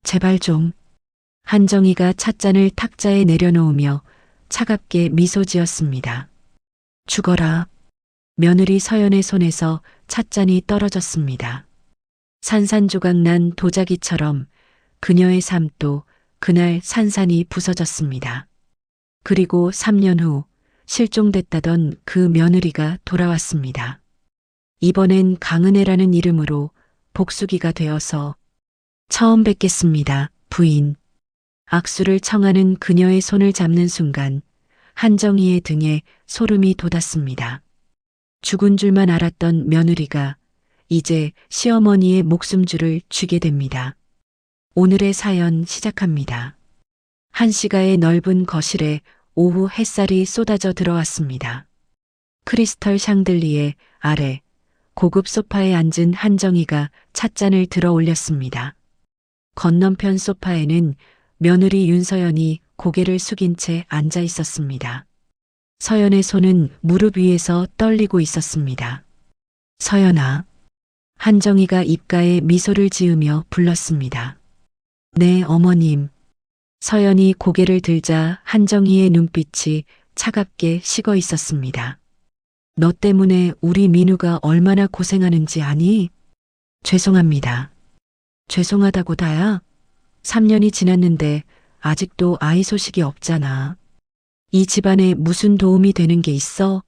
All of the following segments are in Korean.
제발 좀. 한정희가 찻잔을 탁자에 내려놓으며 차갑게 미소 지었습니다. 죽어라. 며느리 서연의 손에서 찻잔이 떨어졌습니다. 산산조각난 도자기처럼 그녀의 삶도 그날 산산이 부서졌습니다. 그리고 3년 후 실종됐다던 그 며느리가 돌아왔습니다. 이번엔 강은혜라는 이름으로 복수기가 되어서 처음 뵙겠습니다, 부인. 악수를 청하는 그녀의 손을 잡는 순간 한정희의 등에 소름이 돋았습니다. 죽은 줄만 알았던 며느리가 이제 시어머니의 목숨줄을 쥐게 됩니다. 오늘의 사연 시작합니다. 한시가의 넓은 거실에 오후 햇살이 쏟아져 들어왔습니다. 크리스털 샹들리에 아래 고급 소파에 앉은 한정희가 찻잔을 들어 올렸습니다. 건너편 소파에는 며느리 윤서연이 고개를 숙인 채 앉아 있었습니다. 서연의 손은 무릎 위에서 떨리고 있었습니다. 서연아. 한정희가 입가에 미소를 지으며 불렀습니다. 네, 어머님. 서연이 고개를 들자 한정희의 눈빛이 차갑게 식어 있었습니다. 너 때문에 우리 민우가 얼마나 고생하는지 아니? 죄송합니다. 죄송하다고 다야? 3년이 지났는데 아직도 아이 소식이 없잖아. 이 집안에 무슨 도움이 되는 게 있어?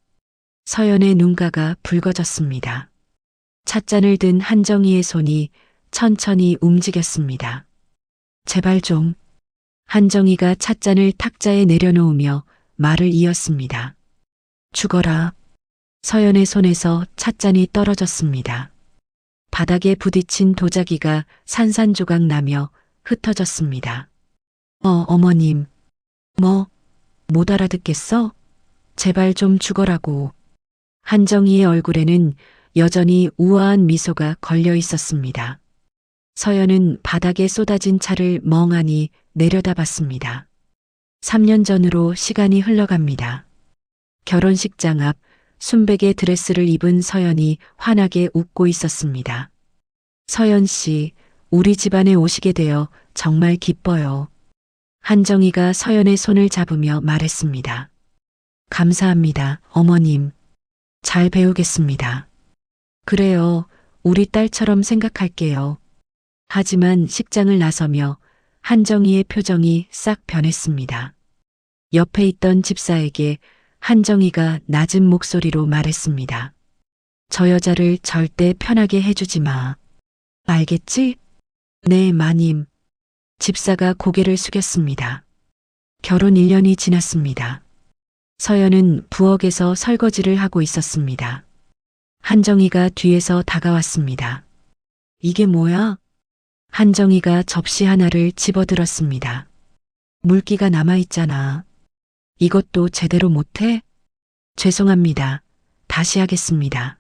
서연의 눈가가 붉어졌습니다. 찻잔을 든 한정희의 손이 천천히 움직였습니다. 제발 좀. 한정희가 찻잔을 탁자에 내려놓으며 말을 이었습니다. 죽어라. 서연의 손에서 찻잔이 떨어졌습니다. 바닥에 부딪힌 도자기가 산산조각 나며 흩어졌습니다. 어머님. 못 알아듣겠어? 제발 좀 죽어라고. 한정희의 얼굴에는 여전히 우아한 미소가 걸려 있었습니다. 서연은 바닥에 쏟아진 차를 멍하니 내려다봤습니다. 3년 전으로 시간이 흘러갑니다. 결혼식장 앞 순백의 드레스를 입은 서연이 환하게 웃고 있었습니다. 서연 씨, 우리 집안에 오시게 되어 정말 기뻐요. 한정희가 서연의 손을 잡으며 말했습니다. 감사합니다, 어머님. 잘 배우겠습니다. 그래요, 우리 딸처럼 생각할게요. 하지만 식장을 나서며 한정희의 표정이 싹 변했습니다. 옆에 있던 집사에게 한정희가 낮은 목소리로 말했습니다. 저 여자를 절대 편하게 해주지 마. 알겠지? 네, 마님. 집사가 고개를 숙였습니다. 결혼 1년이 지났습니다. 서연은 부엌에서 설거지를 하고 있었습니다. 한정희가 뒤에서 다가왔습니다. 이게 뭐야? 한정희가 접시 하나를 집어들었습니다. 물기가 남아있잖아. 이것도 제대로 못해? 죄송합니다. 다시 하겠습니다.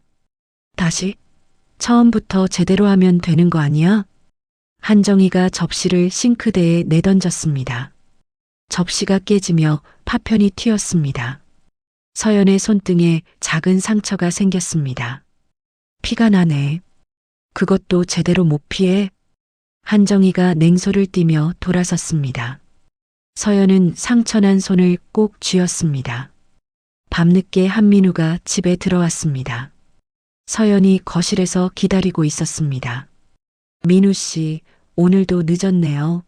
다시? 처음부터 제대로 하면 되는 거 아니야? 한정희가 접시를 싱크대에 내던졌습니다. 접시가 깨지며 파편이 튀었습니다. 서연의 손등에 작은 상처가 생겼습니다. 피가 나네. 그것도 제대로 못 피해? 한정희가 냉소를 띠며 돌아섰습니다. 서연은 상처난 손을 꼭 쥐었습니다. 밤늦게 한민우가 집에 들어왔습니다. 서연이 거실에서 기다리고 있었습니다. 민우 씨, 오늘도 늦었네요.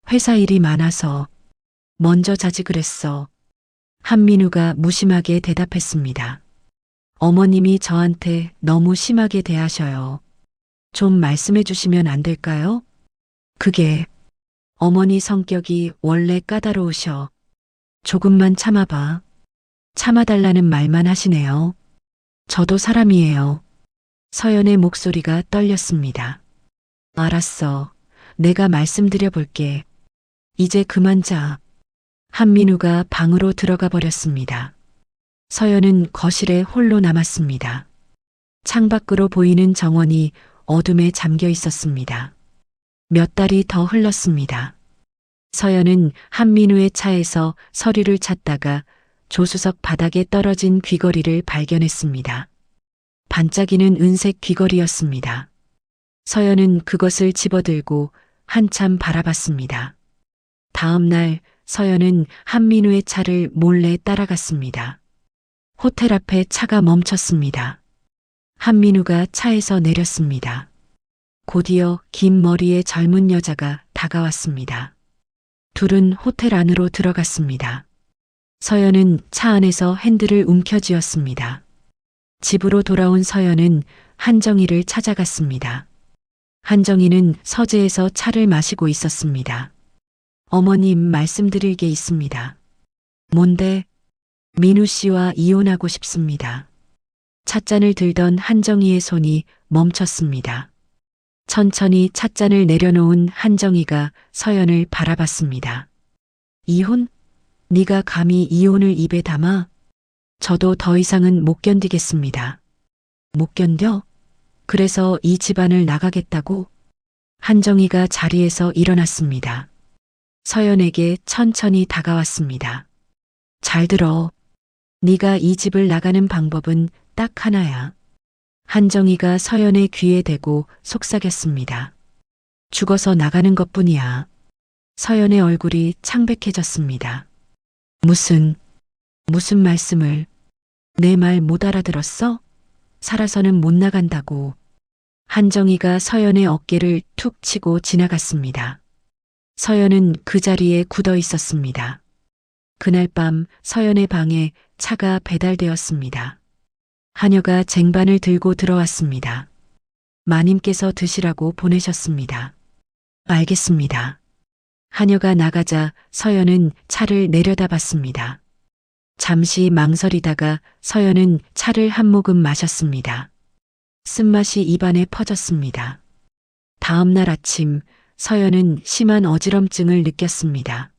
회사 일이 많아서. 먼저 자지 그랬어. 한민우가 무심하게 대답했습니다. 어머님이 저한테 너무 심하게 대하셔요. 좀 말씀해 주시면 안 될까요? 그게 어머니 성격이 원래 까다로우셔. 조금만 참아봐. 참아달라는 말만 하시네요. 저도 사람이에요. 서연의 목소리가 떨렸습니다. 알았어. 내가 말씀드려 볼게. 이제 그만 자. 한민우가 방으로 들어가 버렸습니다. 서연은 거실에 홀로 남았습니다. 창밖으로 보이는 정원이 어둠에 잠겨 있었습니다. 몇 달이 더 흘렀습니다. 서연은 한민우의 차에서 서류를 찾다가 조수석 바닥에 떨어진 귀걸이를 발견했습니다. 반짝이는 은색 귀걸이였습니다. 서연은 그것을 집어들고 한참 바라봤습니다. 다음 날 서연은 한민우의 차를 몰래 따라갔습니다. 호텔 앞에 차가 멈췄습니다. 한민우가 차에서 내렸습니다. 곧이어 긴 머리의 젊은 여자가 다가왔습니다. 둘은 호텔 안으로 들어갔습니다. 서연은 차 안에서 핸들을 움켜쥐었습니다. 집으로 돌아온 서연은 한정희를 찾아갔습니다. 한정희는 서재에서 차를 마시고 있었습니다. 어머님, 말씀드릴 게 있습니다. 뭔데? 민우 씨와 이혼하고 싶습니다. 찻잔을 들던 한정희의 손이 멈췄습니다. 천천히 찻잔을 내려놓은 한정희가 서연을 바라봤습니다. 이혼? 네가 감히 이혼을 입에 담아? 저도 더 이상은 못 견디겠습니다. 못 견뎌? 그래서 이 집안을 나가겠다고? 한정희가 자리에서 일어났습니다. 서연에게 천천히 다가왔습니다. 잘 들어. 네가 이 집을 나가는 방법은 딱 하나야. 한정희가 서연의 귀에 대고 속삭였습니다. 죽어서 나가는 것뿐이야. 서연의 얼굴이 창백해졌습니다. 무슨 말씀을? 내 말 못 알아들었어? 살아서는 못 나간다고. 한정희가 서연의 어깨를 툭 치고 지나갔습니다. 서연은 그 자리에 굳어 있었습니다. 그날 밤 서연의 방에 차가 배달되었습니다. 하녀가 쟁반을 들고 들어왔습니다. 마님께서 드시라고 보내셨습니다. 알겠습니다. 하녀가 나가자 서연은 차를 내려다봤습니다. 잠시 망설이다가 서연은 차를 한 모금 마셨습니다. 쓴맛이 입안에 퍼졌습니다. 다음 날 아침 서연은 심한 어지럼증을 느꼈습니다.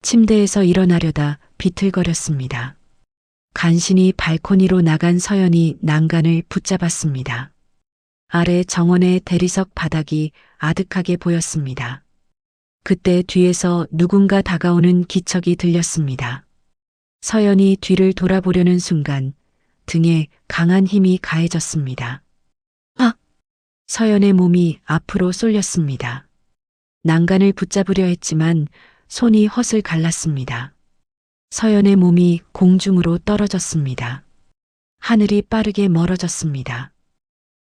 침대에서 일어나려다 비틀거렸습니다. 간신히 발코니로 나간 서연이 난간을 붙잡았습니다. 아래 정원의 대리석 바닥이 아득하게 보였습니다. 그때 뒤에서 누군가 다가오는 기척이 들렸습니다. 서연이 뒤를 돌아보려는 순간 등에 강한 힘이 가해졌습니다. 아! 서연의 몸이 앞으로 쏠렸습니다. 난간을 붙잡으려 했지만 손이 헛을 갈랐습니다. 서연의 몸이 공중으로 떨어졌습니다. 하늘이 빠르게 멀어졌습니다.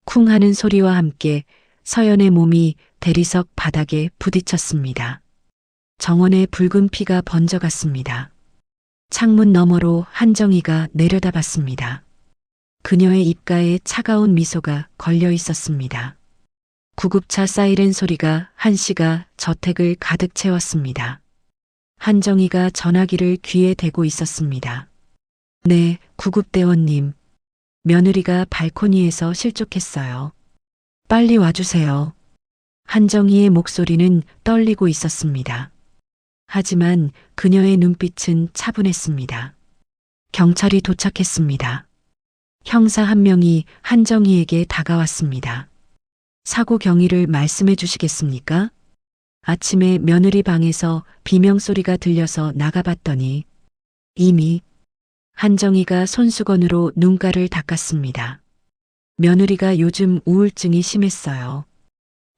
쿵 하는 소리와 함께 서연의 몸이 대리석 바닥에 부딪혔습니다. 정원에 붉은 피가 번져갔습니다. 창문 너머로 한정희가 내려다봤습니다. 그녀의 입가에 차가운 미소가 걸려 있었습니다. 구급차 사이렌 소리가 한시가 저택을 가득 채웠습니다. 한정희가 전화기를 귀에 대고 있었습니다. 네, 구급대원님. 며느리가 발코니에서 실족했어요. 빨리 와주세요. 한정희의 목소리는 떨리고 있었습니다. 하지만 그녀의 눈빛은 차분했습니다. 경찰이 도착했습니다. 형사 한 명이 한정희에게 다가왔습니다. 사고 경위를 말씀해 주시겠습니까? 아침에 며느리 방에서 비명소리가 들려서 나가봤더니 이미. 한정희가 손수건으로 눈가를 닦았습니다. 며느리가 요즘 우울증이 심했어요.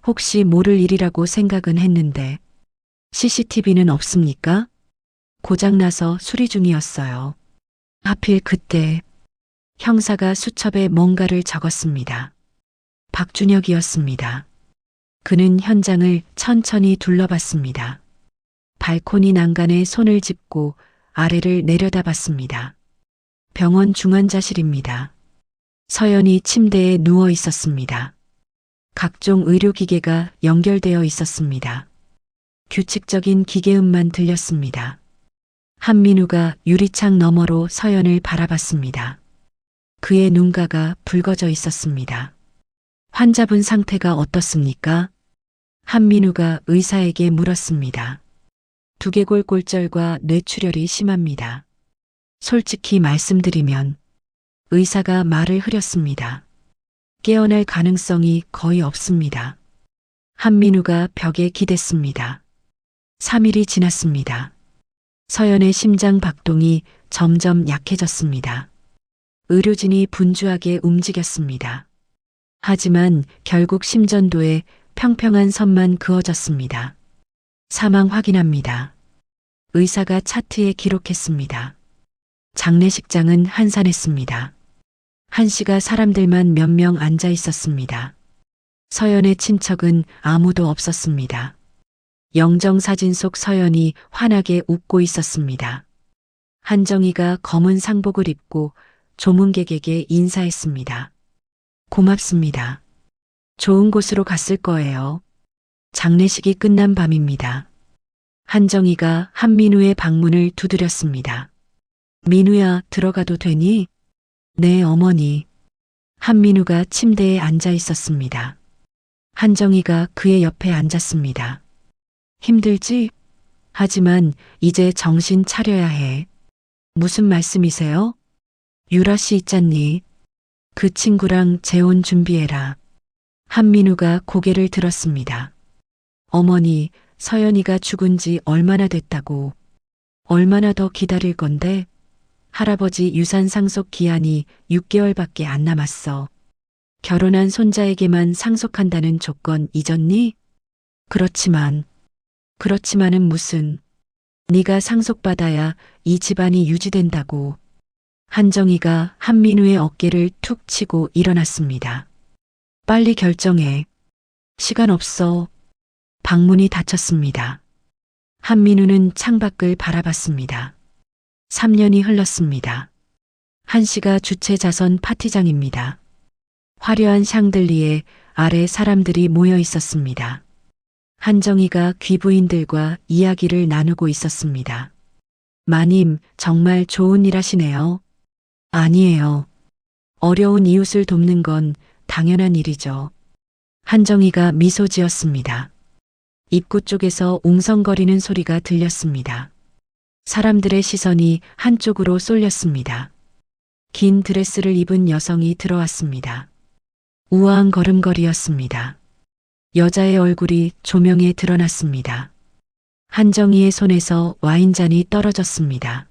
혹시 모를 일이라고 생각은 했는데 CCTV는 없습니까? 고장나서 수리 중이었어요. 하필 그때. 형사가 수첩에 뭔가를 적었습니다. 박준혁이었습니다. 그는 현장을 천천히 둘러봤습니다. 발코니 난간에 손을 짚고 아래를 내려다봤습니다. 병원 중환자실입니다. 서연이 침대에 누워 있었습니다. 각종 의료기계가 연결되어 있었습니다. 규칙적인 기계음만 들렸습니다. 한민우가 유리창 너머로 서연을 바라봤습니다. 그의 눈가가 붉어져 있었습니다. 환자분 상태가 어떻습니까? 한민우가 의사에게 물었습니다. 두개골 골절과 뇌출혈이 심합니다. 솔직히 말씀드리면 의사가 말을 흐렸습니다. 깨어날 가능성이 거의 없습니다. 한민우가 벽에 기댔습니다. 3일이 지났습니다. 서연의 심장 박동이 점점 약해졌습니다. 의료진이 분주하게 움직였습니다. 하지만 결국 심전도에 평평한 선만 그어졌습니다. 사망 확인합니다. 의사가 차트에 기록했습니다. 장례식장은 한산했습니다. 한씨가 사람들만 몇 명 앉아 있었습니다. 서연의 친척은 아무도 없었습니다. 영정사진 속 서연이 환하게 웃고 있었습니다. 한정희가 검은 상복을 입고 조문객에게 인사했습니다. 고맙습니다. 좋은 곳으로 갔을 거예요. 장례식이 끝난 밤입니다. 한정희가 한민우의 방문을 두드렸습니다. 민우야, 들어가도 되니? 네, 어머니. 한민우가 침대에 앉아 있었습니다. 한정희가 그의 옆에 앉았습니다. 힘들지? 하지만 이제 정신 차려야 해. 무슨 말씀이세요? 유라 씨 있잖니. 그 친구랑 재혼 준비해라. 한민우가 고개를 들었습니다. 어머니, 서연이가 죽은 지 얼마나 됐다고. 얼마나 더 기다릴 건데? 할아버지 유산 상속 기한이 6개월밖에 안 남았어. 결혼한 손자에게만 상속한다는 조건 잊었니? 그렇지만은 무슨. 네가 상속받아야 이 집안이 유지된다고. 한정희가 한민우의 어깨를 툭 치고 일어났습니다. 빨리 결정해. 시간 없어. 방문이 닫혔습니다. 한민우는 창밖을 바라봤습니다. 3년이 흘렀습니다. 한씨가 주최 자선 파티장입니다. 화려한 샹들리에 아래 사람들이 모여 있었습니다. 한정희가 귀부인들과 이야기를 나누고 있었습니다. 마님, 정말 좋은 일 하시네요. 아니에요. 어려운 이웃을 돕는 건 당연한 일이죠. 한정희가 미소 지었습니다. 입구 쪽에서 웅성거리는 소리가 들렸습니다. 사람들의 시선이 한쪽으로 쏠렸습니다. 긴 드레스를 입은 여성이 들어왔습니다. 우아한 걸음걸이였습니다. 여자의 얼굴이 조명에 드러났습니다. 한정희의 손에서 와인잔이 떨어졌습니다.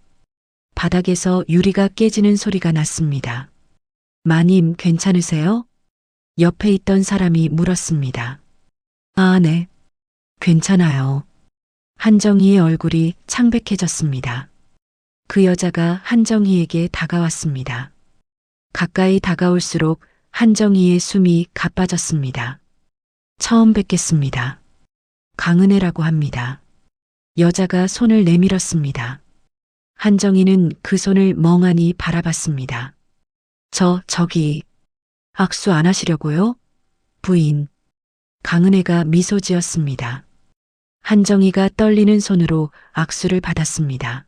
바닥에서 유리가 깨지는 소리가 났습니다. 마님, 괜찮으세요? 옆에 있던 사람이 물었습니다. 아, 네. 괜찮아요. 한정희의 얼굴이 창백해졌습니다. 그 여자가 한정희에게 다가왔습니다. 가까이 다가올수록 한정희의 숨이 가빠졌습니다. 처음 뵙겠습니다. 강은혜라고 합니다. 여자가 손을 내밀었습니다. 한정희는 그 손을 멍하니 바라봤습니다. 저기, 악수 안 하시려고요? 부인. 강은혜가 미소 지었습니다. 한정희가 떨리는 손으로 악수를 받았습니다.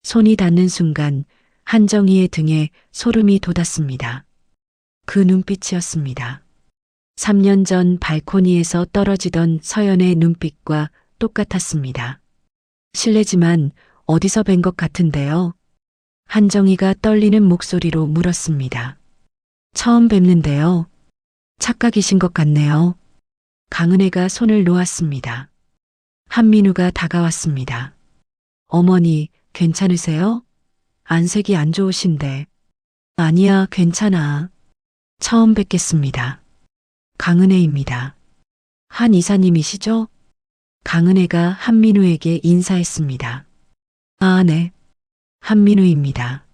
손이 닿는 순간 한정희의 등에 소름이 돋았습니다. 그 눈빛이었습니다. 3년 전 발코니에서 떨어지던 서연의 눈빛과 똑같았습니다. 실례지만 어디서 뵌 것 같은데요? 한정희가 떨리는 목소리로 물었습니다. 처음 뵙는데요. 착각이신 것 같네요. 강은혜가 손을 놓았습니다. 한민우가 다가왔습니다. 어머니, 괜찮으세요? 안색이 안 좋으신데. 아니야, 괜찮아. 처음 뵙겠습니다. 강은혜입니다. 한 이사님이시죠? 강은혜가 한민우에게 인사했습니다. 아, 네. 한민우입니다.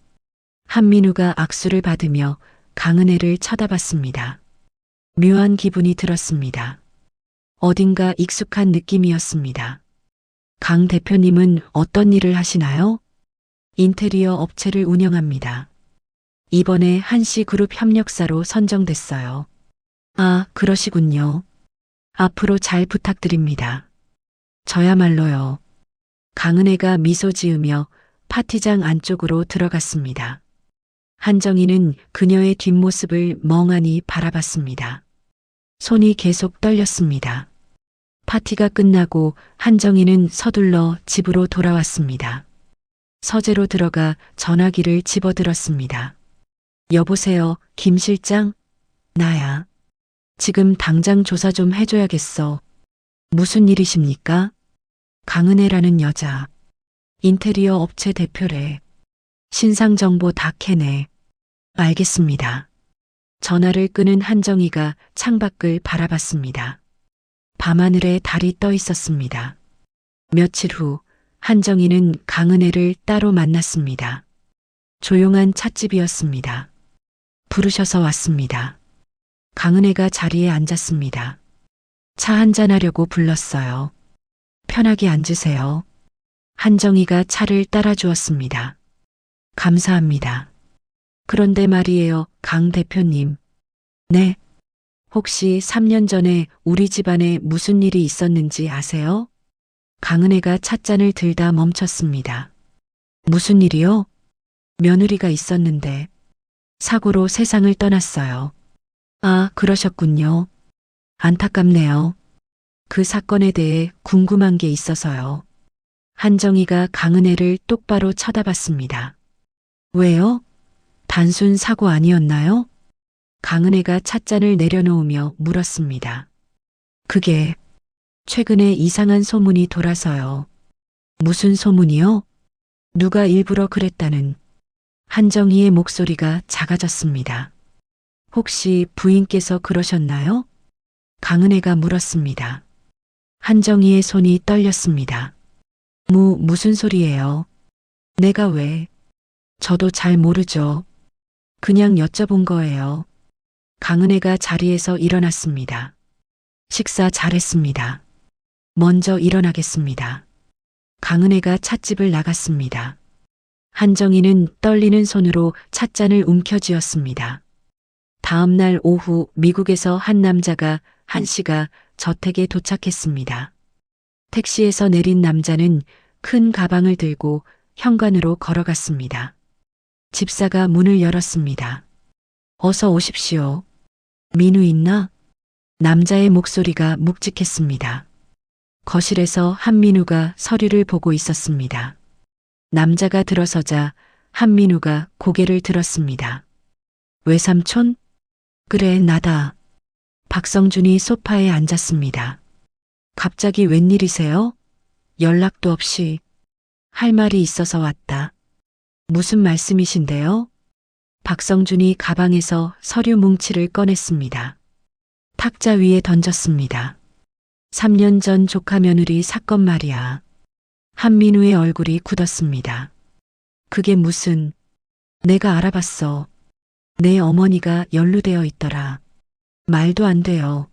한민우가 악수를 받으며 강은혜를 쳐다봤습니다. 묘한 기분이 들었습니다. 어딘가 익숙한 느낌이었습니다. 강 대표님은 어떤 일을 하시나요? 인테리어 업체를 운영합니다. 이번에 한씨그룹 협력사로 선정됐어요. 아, 그러시군요. 앞으로 잘 부탁드립니다. 저야말로요. 강은혜가 미소 지으며 파티장 안쪽으로 들어갔습니다. 한정희는 그녀의 뒷모습을 멍하니 바라봤습니다. 손이 계속 떨렸습니다. 파티가 끝나고 한정희는 서둘러 집으로 돌아왔습니다. 서재로 들어가 전화기를 집어들었습니다. 여보세요, 김 실장? 나야. 지금 당장 조사 좀 해줘야겠어. 무슨 일이십니까? 강은혜라는 여자. 인테리어 업체 대표래. 신상 정보 다 캐네. 알겠습니다. 전화를 끄는 한정희가 창밖을 바라봤습니다. 밤하늘에 달이 떠 있었습니다. 며칠 후 한정희는 강은혜를 따로 만났습니다. 조용한 찻집이었습니다. 부르셔서 왔습니다. 강은혜가 자리에 앉았습니다. 차 한잔하려고 불렀어요. 편하게 앉으세요. 한정희가 차를 따라 주었습니다. 감사합니다. 그런데 말이에요, 강 대표님. 네. 혹시 3년 전에 우리 집안에 무슨 일이 있었는지 아세요? 강은혜가 찻잔을 들다 멈췄습니다. 무슨 일이요? 며느리가 있었는데 사고로 세상을 떠났어요. 아, 그러셨군요. 안타깝네요. 그 사건에 대해 궁금한 게 있어서요. 한정희가 강은혜를 똑바로 쳐다봤습니다. 왜요? 단순 사고 아니었나요? 강은혜가 찻잔을 내려놓으며 물었습니다. 그게 최근에 이상한 소문이 돌아서요. 무슨 소문이요? 누가 일부러 그랬다는. 한정희의 목소리가 작아졌습니다. 혹시 부인께서 그러셨나요? 강은혜가 물었습니다. 한정희의 손이 떨렸습니다. 무슨 소리예요? 내가 왜? 저도 잘 모르죠. 그냥 여쭤본 거예요. 강은혜가 자리에서 일어났습니다. 식사 잘했습니다. 먼저 일어나겠습니다. 강은혜가 찻집을 나갔습니다. 한정희는 떨리는 손으로 찻잔을 움켜쥐었습니다. 다음 날 오후 미국에서 한 남자가 한씨가 저택에 도착했습니다. 택시에서 내린 남자는 큰 가방을 들고 현관으로 걸어갔습니다. 집사가 문을 열었습니다. 어서 오십시오. 민우 있나? 남자의 목소리가 묵직했습니다. 거실에서 한민우가 서류를 보고 있었습니다. 남자가 들어서자 한민우가 고개를 들었습니다. 외삼촌? 그래, 나다. 박성준이 소파에 앉았습니다. 갑자기 웬일이세요? 연락도 없이. 할 말이 있어서 왔다. 무슨 말씀이신데요? 박성준이 가방에서 서류 뭉치를 꺼냈습니다. 탁자 위에 던졌습니다. 3년 전 조카 며느리 사건 말이야. 한민우의 얼굴이 굳었습니다. 그게 무슨... 내가 알아봤어. 내 어머니가 연루되어 있더라. 말도 안 돼요.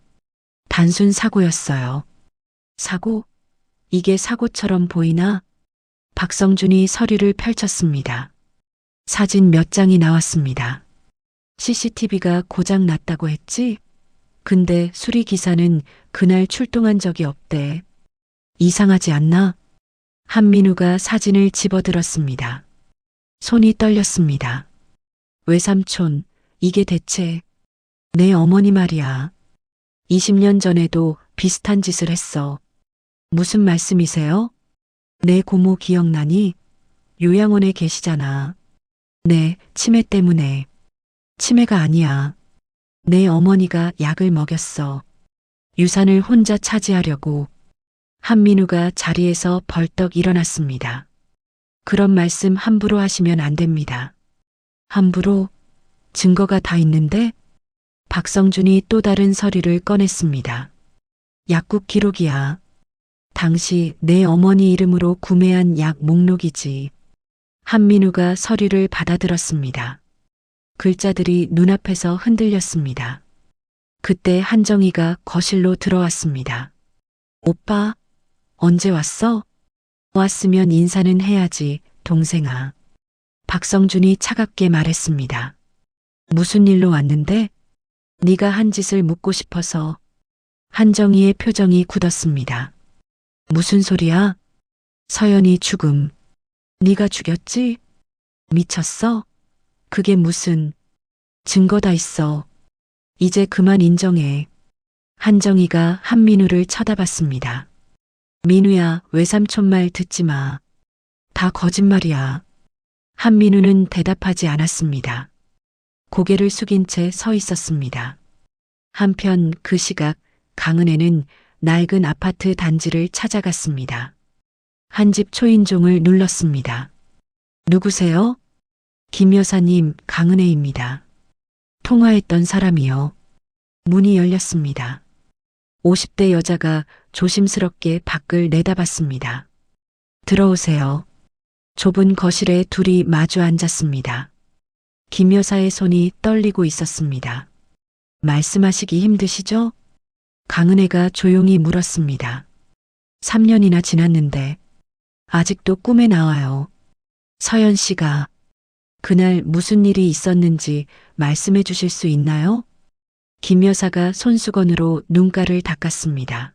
단순 사고였어요. 사고? 이게 사고처럼 보이나? 박성준이 서류를 펼쳤습니다. 사진 몇 장이 나왔습니다. CCTV가 고장 났다고 했지? 근데 수리 기사는 그날 출동한 적이 없대. 이상하지 않나? 한민우가 사진을 집어들었습니다. 손이 떨렸습니다. 외삼촌, 이게 대체... 내 어머니 말이야. 20년 전에도 비슷한 짓을 했어. 무슨 말씀이세요? 내 고모 기억나니? 요양원에 계시잖아. 네, 치매 때문에. 치매가 아니야. 내 어머니가 약을 먹였어. 유산을 혼자 차지하려고. 한민우가 자리에서 벌떡 일어났습니다. 그런 말씀 함부로 하시면 안 됩니다. 함부로? 증거가 다 있는데? 박성준이 또 다른 서류를 꺼냈습니다. 약국 기록이야. 당시 내 어머니 이름으로 구매한 약 목록이지. 한민우가 서류를 받아들었습니다. 글자들이 눈앞에서 흔들렸습니다. 그때 한정희가 거실로 들어왔습니다. 오빠, 언제 왔어? 왔으면 인사는 해야지, 동생아. 박성준이 차갑게 말했습니다. 무슨 일로 왔는데? 네가 한 짓을 묻고 싶어서. 한정희의 표정이 굳었습니다. 무슨 소리야? 서연이 죽음. 네가 죽였지? 미쳤어? 그게 무슨... 증거 다 있어. 이제 그만 인정해. 한정희가 한민우를 쳐다봤습니다. 민우야, 외삼촌 말 듣지 마. 다 거짓말이야. 한민우는 대답하지 않았습니다. 고개를 숙인 채 서 있었습니다. 한편 그 시각 강은혜는 낡은 아파트 단지를 찾아갔습니다. 한 집 초인종을 눌렀습니다. 누구세요? 김 여사님, 강은혜입니다. 통화했던 사람이요. 문이 열렸습니다. 50대 여자가 조심스럽게 밖을 내다봤습니다. 들어오세요. 좁은 거실에 둘이 마주 앉았습니다. 김 여사의 손이 떨리고 있었습니다. 말씀하시기 힘드시죠? 강은혜가 조용히 물었습니다. 3년이나 지났는데 아직도 꿈에 나와요. 서연 씨가 그날 무슨 일이 있었는지 말씀해 주실 수 있나요? 김 여사가 손수건으로 눈가를 닦았습니다.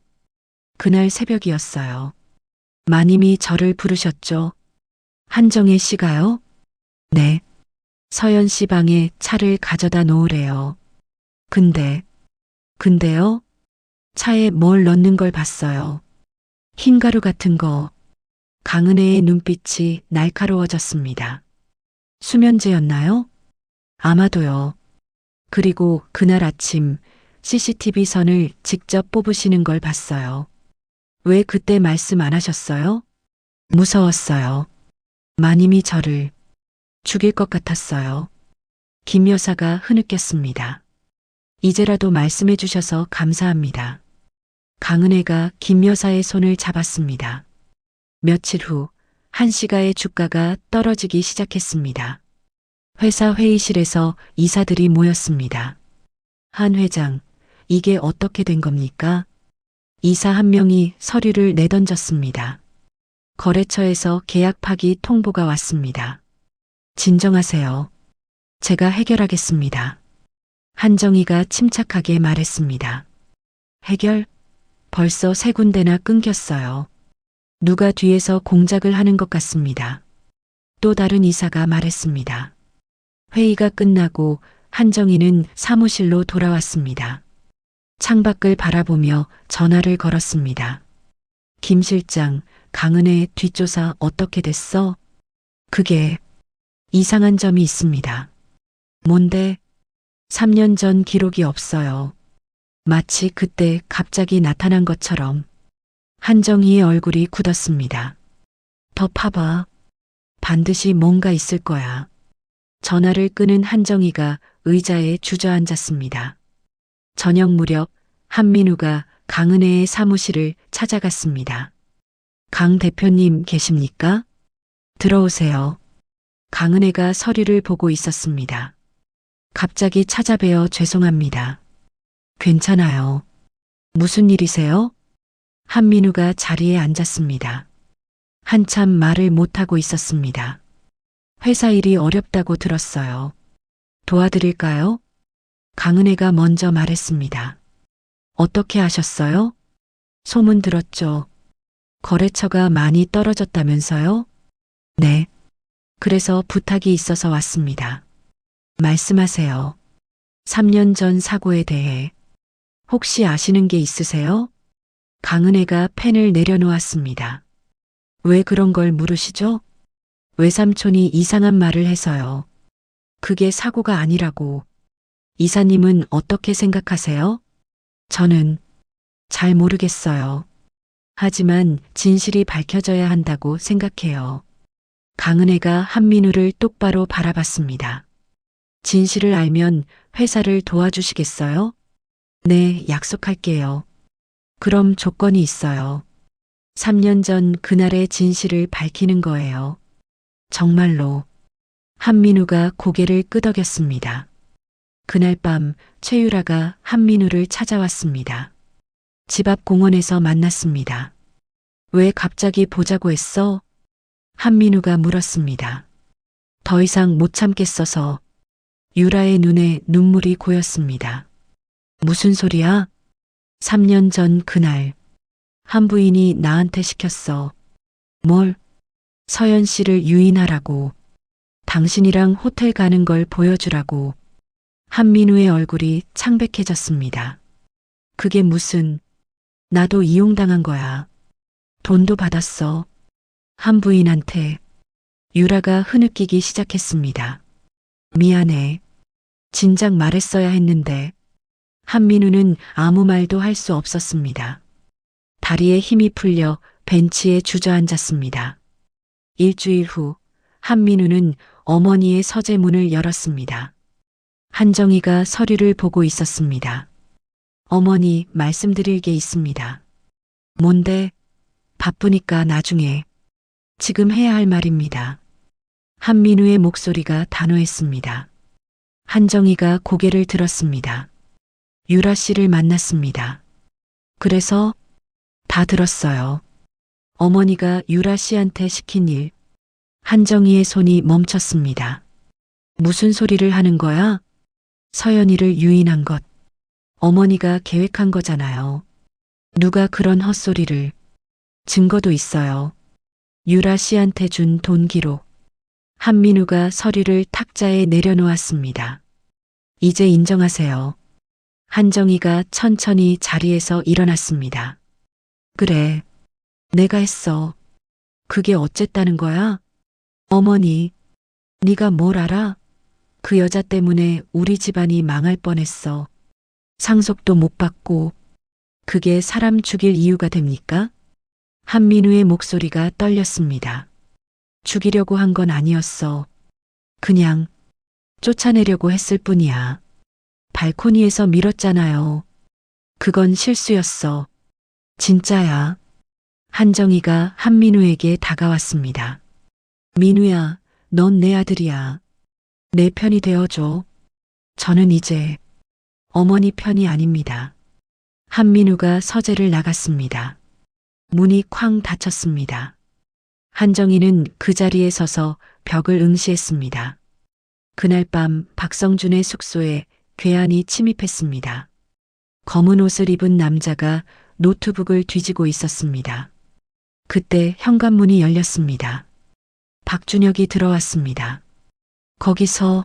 그날 새벽이었어요. 마님이 저를 부르셨죠. 한정혜 씨가요? 네. 서연 씨 방에 차를 가져다 놓으래요. 근데요? 차에 뭘 넣는 걸 봤어요. 흰가루 같은 거. 강은혜의 눈빛이 날카로워졌습니다. 수면제였나요? 아마도요. 그리고 그날 아침 CCTV 선을 직접 뽑으시는 걸 봤어요. 왜 그때 말씀 안 하셨어요? 무서웠어요. 마님이 저를 죽일 것 같았어요. 김 여사가 흐느꼈습니다. 이제라도 말씀해 주셔서 감사합니다. 강은혜가 김 여사의 손을 잡았습니다. 며칠 후 한시가의 주가가 떨어지기 시작했습니다. 회사 회의실에서 이사들이 모였습니다. 한 회장, 이게 어떻게 된 겁니까? 이사 한 명이 서류를 내던졌습니다. 거래처에서 계약 파기 통보가 왔습니다. 진정하세요. 제가 해결하겠습니다. 한정희가 침착하게 말했습니다. 해결? 벌써 3군데나 끊겼어요. 누가 뒤에서 공작을 하는 것 같습니다. 또 다른 이사가 말했습니다. 회의가 끝나고 한정희는 사무실로 돌아왔습니다. 창밖을 바라보며 전화를 걸었습니다. 김 실장, 강은혜 뒷조사 어떻게 됐어? 그게 이상한 점이 있습니다. 뭔데? 3년 전 기록이 없어요. 마치 그때 갑자기 나타난 것처럼. 한정희의 얼굴이 굳었습니다. 더 파봐. 반드시 뭔가 있을 거야. 전화를 끄는 한정희가 의자에 주저앉았습니다. 저녁 무렵 한민우가 강은혜의 사무실을 찾아갔습니다. 강 대표님 계십니까? 들어오세요. 강은혜가 서류를 보고 있었습니다. 갑자기 찾아뵈어 죄송합니다. 괜찮아요. 무슨 일이세요? 한민우가 자리에 앉았습니다. 한참 말을 못하고 있었습니다. 회사 일이 어렵다고 들었어요. 도와드릴까요? 강은혜가 먼저 말했습니다. 어떻게 아셨어요? 소문 들었죠. 거래처가 많이 떨어졌다면서요? 네. 그래서 부탁이 있어서 왔습니다. 말씀하세요. 3년 전 사고에 대해 혹시 아시는 게 있으세요? 강은혜가 펜을 내려놓았습니다. 왜 그런 걸 물으시죠? 외삼촌이 이상한 말을 해서요. 그게 사고가 아니라고. 이사님은 어떻게 생각하세요? 저는 잘 모르겠어요. 하지만 진실이 밝혀져야 한다고 생각해요. 강은혜가 한민우를 똑바로 바라봤습니다. 진실을 알면 회사를 도와주시겠어요? 네, 약속할게요. 그럼 조건이 있어요. 3년 전 그날의 진실을 밝히는 거예요. 정말로. 한민우가 고개를 끄덕였습니다. 그날 밤 최유라가 한민우를 찾아왔습니다. 집 앞 공원에서 만났습니다. 왜 갑자기 보자고 했어? 한민우가 물었습니다. 더 이상 못 참겠어서. 유라의 눈에 눈물이 고였습니다. 무슨 소리야? 3년 전 그날 한 부인이 나한테 시켰어. 뭘? 서연 씨를 유인하라고. 당신이랑 호텔 가는 걸 보여주라고. 한민우의 얼굴이 창백해졌습니다. 그게 무슨, 나도 이용당한 거야. 돈도 받았어. 한 부인한테. 유라가 흐느끼기 시작했습니다. 미안해. 진작 말했어야 했는데. 한민우는 아무 말도 할 수 없었습니다. 다리에 힘이 풀려 벤치에 주저앉았습니다. 일주일 후 한민우는 어머니의 서재문을 열었습니다. 한정희가 서류를 보고 있었습니다. 어머니, 말씀드릴 게 있습니다. 뭔데? 바쁘니까 나중에. 지금 해야 할 말입니다. 한민우의 목소리가 단호했습니다. 한정희가 고개를 들었습니다. 유라 씨를 만났습니다. 그래서 다 들었어요. 어머니가 유라 씨한테 시킨 일. 한정희의 손이 멈췄습니다. 무슨 소리를 하는 거야? 서연이를 유인한 것. 어머니가 계획한 거잖아요. 누가 그런 헛소리를. 증거도 있어요. 유라 씨한테 준 돈 기록. 한민우가 서류를 탁자에 내려놓았습니다. 이제 인정하세요. 한정희가 천천히 자리에서 일어났습니다. 그래. 내가 했어. 그게 어쨌다는 거야? 어머니, 네가 뭘 알아? 그 여자 때문에 우리 집안이 망할 뻔했어. 상속도 못 받고. 그게 사람 죽일 이유가 됩니까? 한민우의 목소리가 떨렸습니다. 죽이려고 한 건 아니었어. 그냥 쫓아내려고 했을 뿐이야. 발코니에서 밀었잖아요. 그건 실수였어. 진짜야. 한정희가 한민우에게 다가왔습니다. 민우야, 넌 내 아들이야. 내 편이 되어줘. 저는 이제 어머니 편이 아닙니다. 한민우가 서재를 나갔습니다. 문이 쾅 닫혔습니다. 한정희는 그 자리에 서서 벽을 응시했습니다. 그날 밤 박성준의 숙소에 괴한이 침입했습니다. 검은 옷을 입은 남자가 노트북을 뒤지고 있었습니다. 그때 현관문이 열렸습니다. 박준혁이 들어왔습니다. 거기서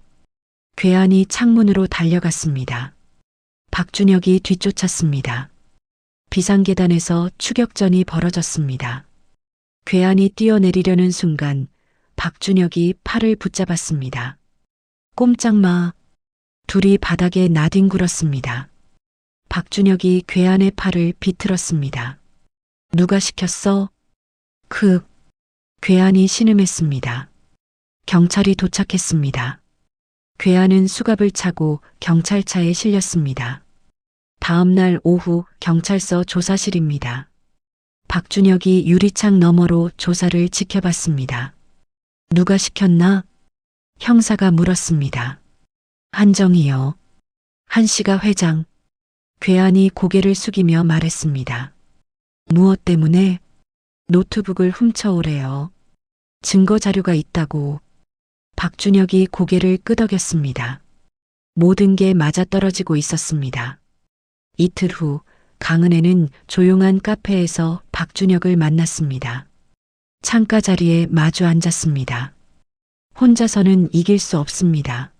괴한이 창문으로 달려갔습니다. 박준혁이 뒤쫓았습니다. 비상계단에서 추격전이 벌어졌습니다. 괴한이 뛰어내리려는 순간 박준혁이 팔을 붙잡았습니다. 꼼짝 마. 둘이 바닥에 나뒹굴었습니다. 박준혁이 괴한의 팔을 비틀었습니다. 누가 시켰어? 괴한이 신음했습니다. 경찰이 도착했습니다. 괴한은 수갑을 차고 경찰차에 실렸습니다. 다음 날 오후 경찰서 조사실입니다. 박준혁이 유리창 너머로 조사를 지켜봤습니다. 누가 시켰나? 형사가 물었습니다. 한정희요. 한씨가 회장. 괴한이 고개를 숙이며 말했습니다. 무엇 때문에? 노트북을 훔쳐오래요. 증거 자료가 있다고. 박준혁이 고개를 끄덕였습니다. 모든 게 맞아떨어지고 있었습니다. 이틀 후 강은혜는 조용한 카페에서 박준혁을 만났습니다. 창가 자리에 마주 앉았습니다. 혼자서는 이길 수 없습니다.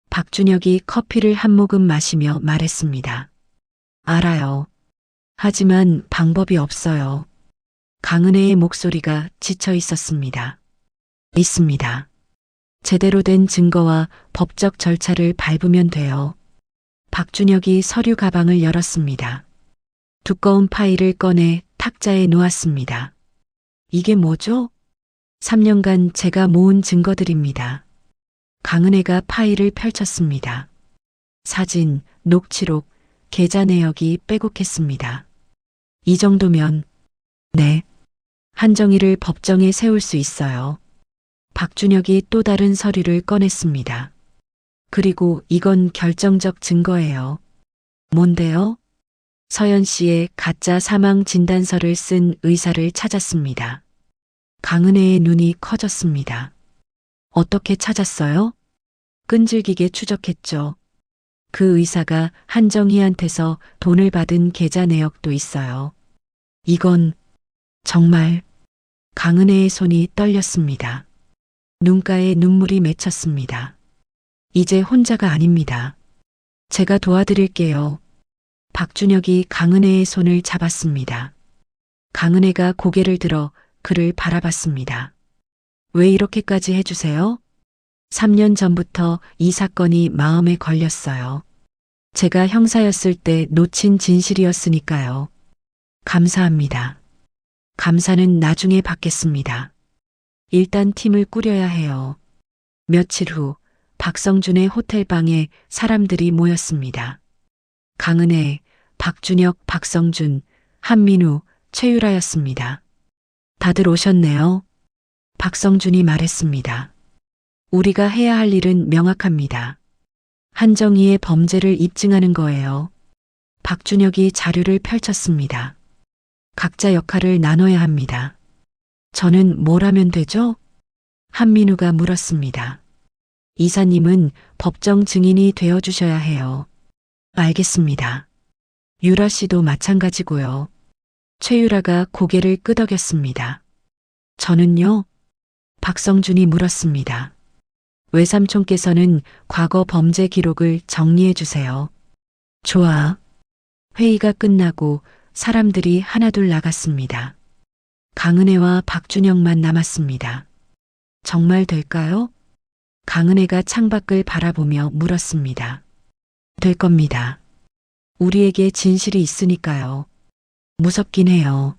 박준혁이 커피를 한 모금 마시며 말했습니다. 알아요. 하지만 방법이 없어요. 강은혜의 목소리가 지쳐 있었습니다. 있습니다. 제대로 된 증거와 법적 절차를 밟으면 돼요. 박준혁이 서류 가방을 열었습니다. 두꺼운 파일을 꺼내 탁자에 놓았습니다. 이게 뭐죠? 3년간 제가 모은 증거들입니다. 강은혜가 파일을 펼쳤습니다. 사진, 녹취록, 계좌 내역이 빼곡했습니다. 이 정도면, 네. 한정희를 법정에 세울 수 있어요. 박준혁이 또 다른 서류를 꺼냈습니다. 그리고 이건 결정적 증거예요. 뭔데요? 서연 씨의 가짜 사망 진단서를 쓴 의사를 찾았습니다. 강은혜의 눈이 커졌습니다. 어떻게 찾았어요? 끈질기게 추적했죠. 그 의사가 한정희한테서 돈을 받은 계좌 내역도 있어요. 이건 정말. 강은혜의 손이 떨렸습니다. 눈가에 눈물이 맺혔습니다. 이제 혼자가 아닙니다. 제가 도와드릴게요. 박준혁이 강은혜의 손을 잡았습니다. 강은혜가 고개를 들어 그를 바라봤습니다. 왜 이렇게까지 해주세요? 3년 전부터 이 사건이 마음에 걸렸어요. 제가 형사였을 때 놓친 진실이었으니까요. 감사합니다. 감사는 나중에 받겠습니다. 일단 팀을 꾸려야 해요. 며칠 후 박성준의 호텔방에 사람들이 모였습니다. 강은혜, 박준혁, 박성준, 한민우, 최유라였습니다. 다들 오셨네요. 박성준이 말했습니다. 우리가 해야 할 일은 명확합니다. 한정희의 범죄를 입증하는 거예요. 박준혁이 자료를 펼쳤습니다. 각자 역할을 나눠야 합니다. 저는 뭘 하면 되죠? 한민우가 물었습니다. 이사님은 법정 증인이 되어 주셔야 해요. 알겠습니다. 유라 씨도 마찬가지고요. 최유라가 고개를 끄덕였습니다. 저는요? 박성준이 물었습니다. 외삼촌께서는 과거 범죄 기록을 정리해 주세요. 좋아. 회의가 끝나고 사람들이 하나둘 나갔습니다. 강은혜와 박준영만 남았습니다. 정말 될까요? 강은혜가 창밖을 바라보며 물었습니다. 될 겁니다. 우리에게 진실이 있으니까요. 무섭긴 해요.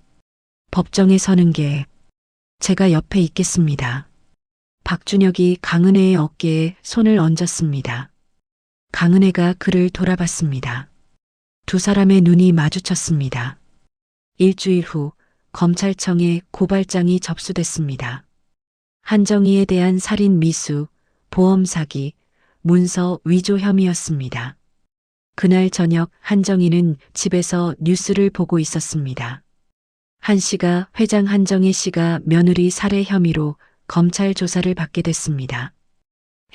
법정에 서는 게. 제가 옆에 있겠습니다. 박준혁이 강은혜의 어깨에 손을 얹었습니다. 강은혜가 그를 돌아봤습니다. 두 사람의 눈이 마주쳤습니다. 일주일 후 검찰청에 고발장이 접수됐습니다. 한정희에 대한 살인 미수, 보험 사기, 문서 위조 혐의였습니다. 그날 저녁 한정희는 집에서 뉴스를 보고 있었습니다. 한 씨가 회장 한정희 씨가 며느리 살해 혐의로 검찰 조사를 받게 됐습니다.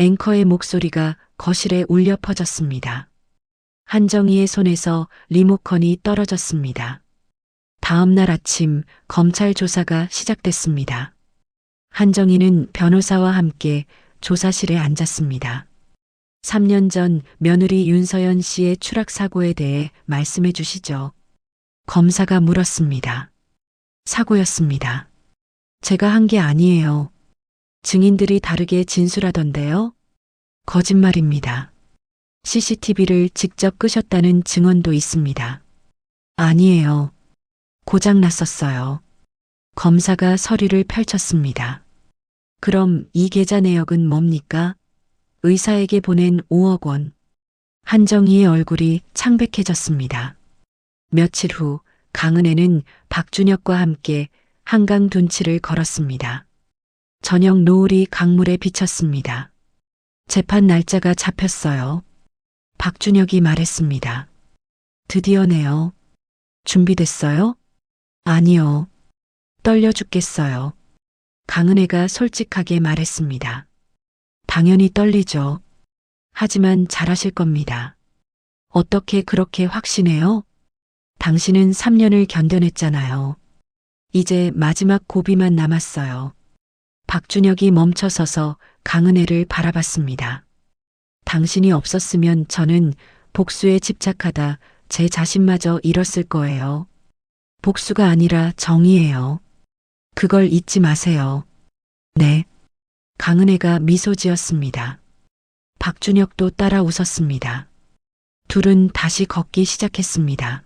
앵커의 목소리가 거실에 울려 퍼졌습니다. 한정희의 손에서 리모컨이 떨어졌습니다. 다음 날 아침 검찰 조사가 시작됐습니다. 한정희는 변호사와 함께 조사실에 앉았습니다. 3년 전 며느리 윤서연 씨의 추락 사고에 대해 말씀해 주시죠. 검사가 물었습니다. 사고였습니다. 제가 한 게 아니에요. 증인들이 다르게 진술하던데요. 거짓말입니다. CCTV를 직접 끄셨다는 증언도 있습니다. 아니에요. 고장 났었어요. 검사가 서류를 펼쳤습니다. 그럼 이 계좌 내역은 뭡니까? 의사에게 보낸 5억 원. 한정희의 얼굴이 창백해졌습니다. 며칠 후 강은혜는 박준혁과 함께 한강 둔치를 걸었습니다. 저녁 노을이 강물에 비쳤습니다. 재판 날짜가 잡혔어요. 박준혁이 말했습니다. 드디어네요. 준비됐어요? 아니요. 떨려 죽겠어요. 강은혜가 솔직하게 말했습니다. 당연히 떨리죠. 하지만 잘하실 겁니다. 어떻게 그렇게 확신해요? 당신은 3년을 견뎌냈잖아요. 이제 마지막 고비만 남았어요. 박준혁이 멈춰서서 강은혜를 바라봤습니다. 당신이 없었으면 저는 복수에 집착하다 제 자신마저 잃었을 거예요. 복수가 아니라 정의예요. 그걸 잊지 마세요. 네. 강은혜가 미소 지었습니다. 박준혁도 따라 웃었습니다. 둘은 다시 걷기 시작했습니다.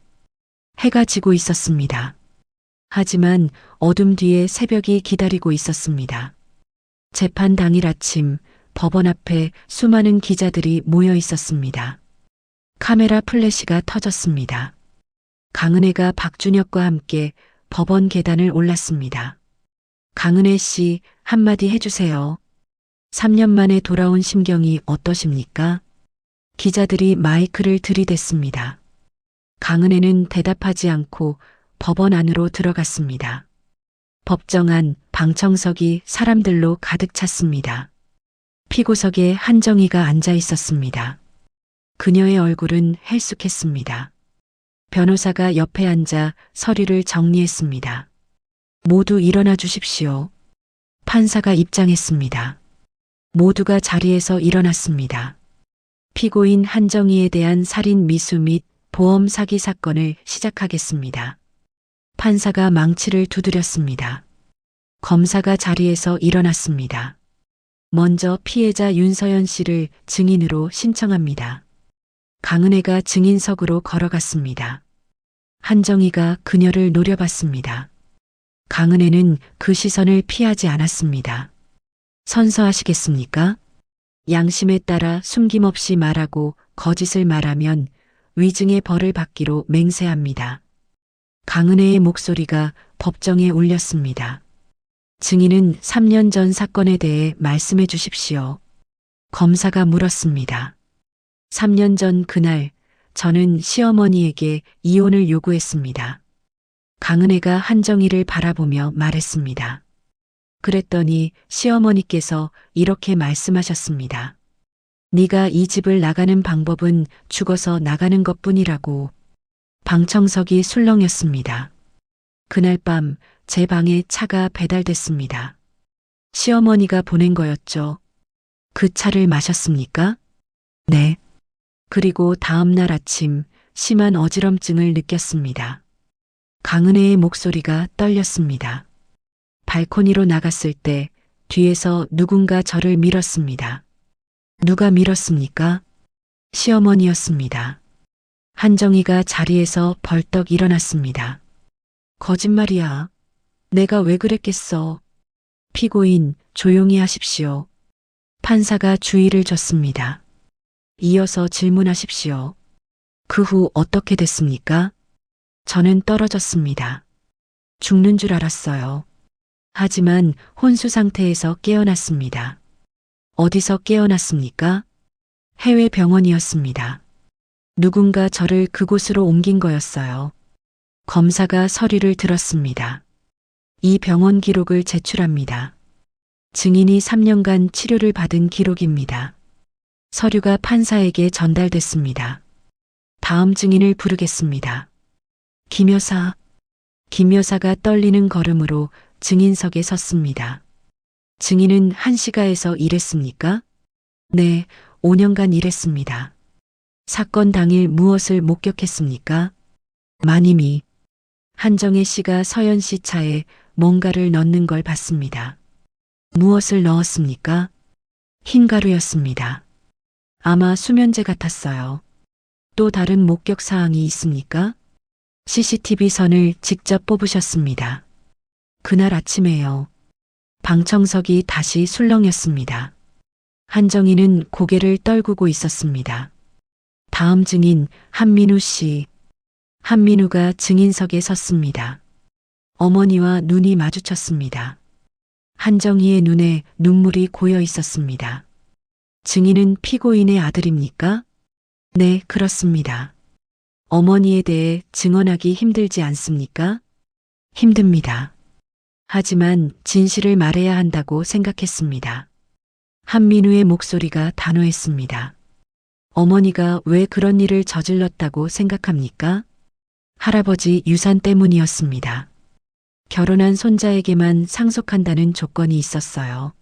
해가 지고 있었습니다. 하지만 어둠 뒤에 새벽이 기다리고 있었습니다. 재판 당일 아침 법원 앞에 수많은 기자들이 모여 있었습니다. 카메라 플래시가 터졌습니다. 강은혜가 박준혁과 함께 법원 계단을 올랐습니다. 강은혜 씨, 한마디 해주세요. 3년 만에 돌아온 심경이 어떠십니까? 기자들이 마이크를 들이댔습니다. 강은혜는 대답하지 않고 법원 안으로 들어갔습니다. 법정 안 방청석이 사람들로 가득 찼습니다. 피고석에 한정희가 앉아 있었습니다. 그녀의 얼굴은 헬쑥했습니다. 변호사가 옆에 앉아 서류를 정리했습니다. 모두 일어나 주십시오. 판사가 입장했습니다. 모두가 자리에서 일어났습니다. 피고인 한정희에 대한 살인 미수 및 보험 사기 사건을 시작하겠습니다. 판사가 망치를 두드렸습니다. 검사가 자리에서 일어났습니다. 먼저 피해자 윤서연 씨를 증인으로 신청합니다. 강은혜가 증인석으로 걸어갔습니다. 한정희가 그녀를 노려봤습니다. 강은혜는 그 시선을 피하지 않았습니다. 선서하시겠습니까? 양심에 따라 숨김없이 말하고 거짓을 말하면 위증의 벌을 받기로 맹세합니다. 강은혜의 목소리가 법정에 울렸습니다. 증인은 3년 전 사건에 대해 말씀해 주십시오. 검사가 물었습니다. 3년 전 그날 저는 시어머니에게 이혼을 요구했습니다. 강은혜가 한정희를 바라보며 말했습니다. 그랬더니 시어머니께서 이렇게 말씀하셨습니다. 네가 이 집을 나가는 방법은 죽어서 나가는 것뿐이라고. 방청석이 술렁였습니다. 그날 밤 제 방에 차가 배달됐습니다. 시어머니가 보낸 거였죠. 그 차를 마셨습니까? 네. 그리고 다음 날 아침 심한 어지럼증을 느꼈습니다. 강은혜의 목소리가 떨렸습니다. 발코니로 나갔을 때 뒤에서 누군가 저를 밀었습니다. 누가 밀었습니까? 시어머니였습니다. 한정희가 자리에서 벌떡 일어났습니다. 거짓말이야. 내가 왜 그랬겠어. 피고인, 조용히 하십시오. 판사가 주의를 줬습니다. 이어서 질문하십시오. 그 후 어떻게 됐습니까? 저는 떨어졌습니다. 죽는 줄 알았어요. 하지만 혼수 상태에서 깨어났습니다. 어디서 깨어났습니까? 해외 병원이었습니다. 누군가 저를 그곳으로 옮긴 거였어요. 검사가 서류를 들었습니다. 이 병원 기록을 제출합니다. 증인이 3년간 치료를 받은 기록입니다. 서류가 판사에게 전달됐습니다. 다음 증인을 부르겠습니다. 김 여사. 김 여사가 떨리는 걸음으로 증인석에 섰습니다. 증인은 한시가에서 일했습니까? 네, 5년간 일했습니다. 사건 당일 무엇을 목격했습니까? 마님이. 한정혜 씨가 서연 씨 차에 뭔가를 넣는 걸 봤습니다. 무엇을 넣었습니까? 흰 가루였습니다. 아마 수면제 같았어요. 또 다른 목격 사항이 있습니까? CCTV 선을 직접 뽑으셨습니다. 그날 아침에요. 방청석이 다시 술렁였습니다. 한정희는 고개를 떨구고 있었습니다. 다음 증인 한민우 씨. 한민우가 증인석에 섰습니다. 어머니와 눈이 마주쳤습니다. 한정희의 눈에 눈물이 고여 있었습니다. 증인은 피고인의 아들입니까? 네, 그렇습니다. 어머니에 대해 증언하기 힘들지 않습니까? 힘듭니다. 하지만 진실을 말해야 한다고 생각했습니다. 한민우의 목소리가 단호했습니다. 어머니가 왜 그런 일을 저질렀다고 생각합니까? 할아버지 유산 때문이었습니다. 결혼한 손자에게만 상속한다는 조건이 있었어요.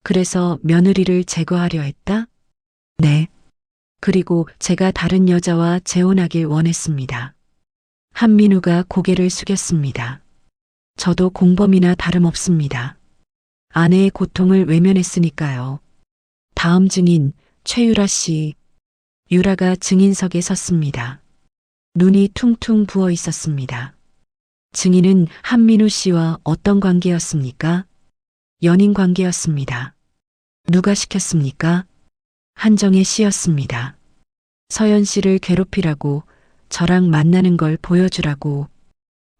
그래서 며느리를 제거하려 했다? 네. 그리고 제가 다른 여자와 재혼하길 원했습니다. 한민우가 고개를 숙였습니다. 저도 공범이나 다름없습니다. 아내의 고통을 외면했으니까요. 다음 증인 최유라 씨. 유라가 증인석에 섰습니다. 눈이 퉁퉁 부어 있었습니다. 증인은 한민우 씨와 어떤 관계였습니까? 연인 관계였습니다. 누가 시켰습니까? 한정혜 씨였습니다. 서연 씨를 괴롭히라고, 저랑 만나는 걸 보여주라고.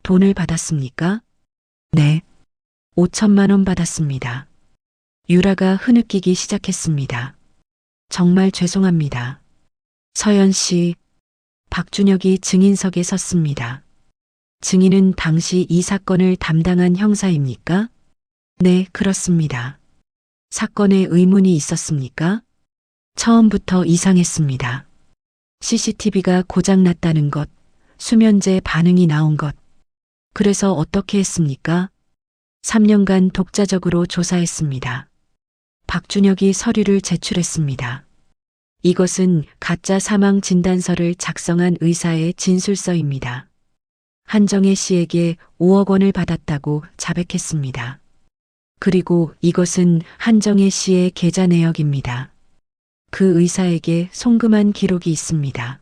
돈을 받았습니까? 네. 5천만 원 받았습니다. 유라가 흐느끼기 시작했습니다. 정말 죄송합니다. 서연 씨. 박준혁이 증인석에 섰습니다. 증인은 당시 이 사건을 담당한 형사입니까? 네, 그렇습니다. 사건에 의문이 있었습니까? 처음부터 이상했습니다. CCTV가 고장났다는 것, 수면제 반응이 나온 것. 그래서 어떻게 했습니까? 3년간 독자적으로 조사했습니다. 박준혁이 서류를 제출했습니다. 이것은 가짜 사망 진단서를 작성한 의사의 진술서입니다. 한정혜 씨에게 5억 원을 받았다고 자백했습니다. 그리고 이것은 한정혜 씨의 계좌 내역입니다. 그 의사에게 송금한 기록이 있습니다.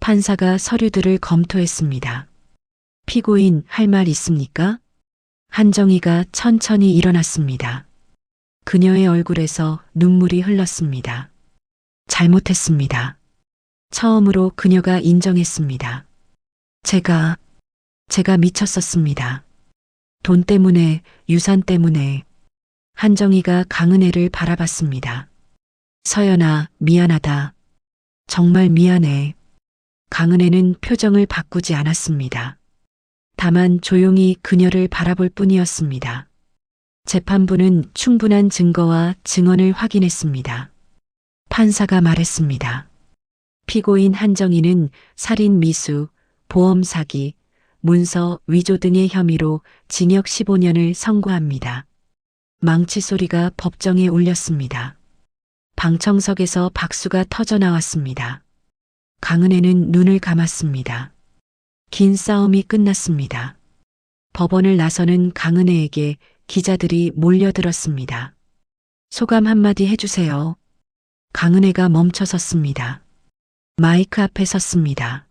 판사가 서류들을 검토했습니다. 피고인 할 말 있습니까? 한정희가 천천히 일어났습니다. 그녀의 얼굴에서 눈물이 흘렀습니다. 잘못했습니다. 처음으로 그녀가 인정했습니다. 제가 미쳤었습니다. 돈 때문에, 유산 때문에. 한정희가 강은혜를 바라봤습니다. 서연아, 미안하다. 정말 미안해. 강은혜는 표정을 바꾸지 않았습니다. 다만 조용히 그녀를 바라볼 뿐이었습니다. 재판부는 충분한 증거와 증언을 확인했습니다. 판사가 말했습니다. 피고인 한정희는 살인 미수, 보험 사기, 문서 위조 등의 혐의로 징역 15년을 선고합니다. 망치 소리가 법정에 울렸습니다. 방청석에서 박수가 터져 나왔습니다. 강은혜는 눈을 감았습니다. 긴 싸움이 끝났습니다. 법원을 나서는 강은혜에게 기자들이 몰려들었습니다. 소감 한마디 해주세요. 강은혜가 멈춰섰습니다. 마이크 앞에 섰습니다.